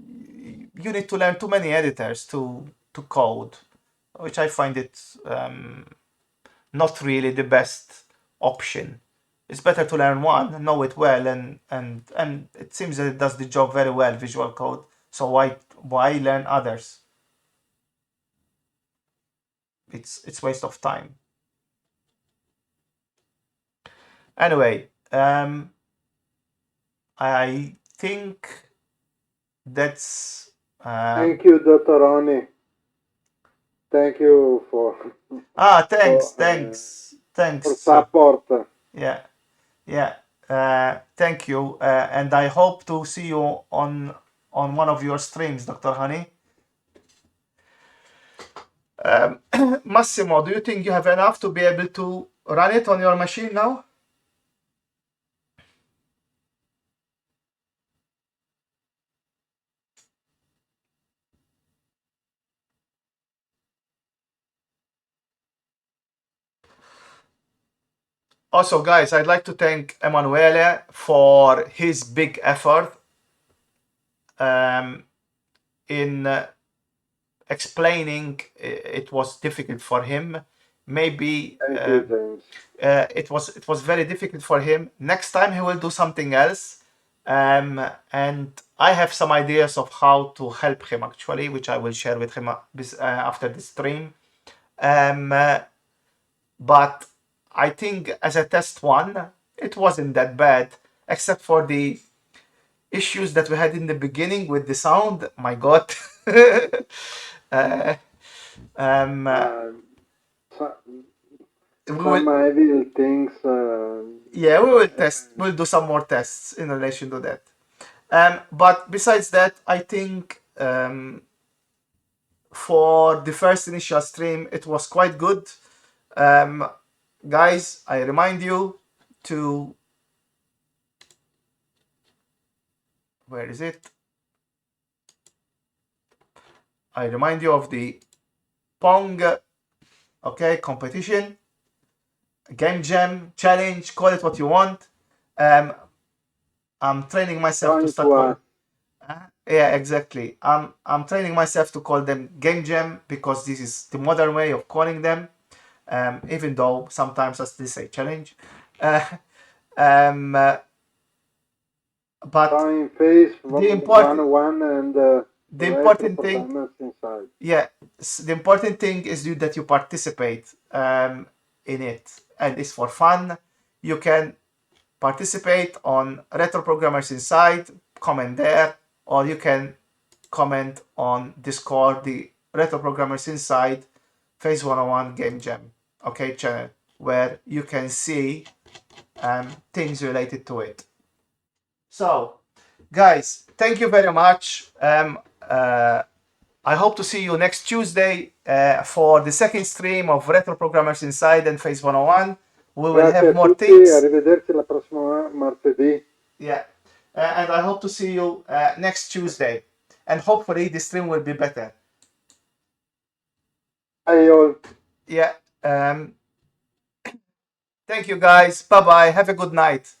need to learn too many editors to code, which I find it not really the best option. It's better to learn one, know it well, and it seems that it does the job very well, Visual Code. So why learn others? It's waste of time. Anyway, I think that's. Thank you, Dr. Ronnie. Thank you for. Thanks. For support. Yeah. Thank you, and I hope to see you on one of your streams, Dr. Honey. Massimo, do you think you have enough to be able to run it on your machine now? Also, guys, I'd like to thank Emanuele for his big effort in explaining. It was difficult for him. Maybe Thank you, James. it was very difficult for him. Next time he will do something else, and I have some ideas of how to help him actually, which I will share with him after the stream. But I think as a test one, it wasn't that bad, except for the issues that we had in the beginning with the sound. My God. Some evil things. Yeah, we will test. We'll do some more tests in relation to that. But besides that, I think for the first initial stream, it was quite good. Guys, I remind you to. Where is it? I remind you of the Pong, okay, competition, game jam, challenge, call it what you want. I'm training myself to start. Yeah, exactly. I'm training myself to call them game jam because this is the modern way of calling them. Even though sometimes I still say challenge. But the important thing, yeah, the important thing is that you participate in it, and it's for fun. You can participate on Retro Programmers Inside, comment there, or you can comment on Discord, the Retro Programmers Inside Phase 101 Game Jam, okay, channel, where you can see things related to it. So, guys, thank you very much. I hope to see you next Tuesday for the second stream of Retro Programmers Inside and Phase 101. We will have more things. Arrivederci la prossima martedì. Yeah. And I hope to see you next Tuesday. And hopefully the stream will be better. Bye all. Yeah. Thank you, guys. Bye bye. Have a good night.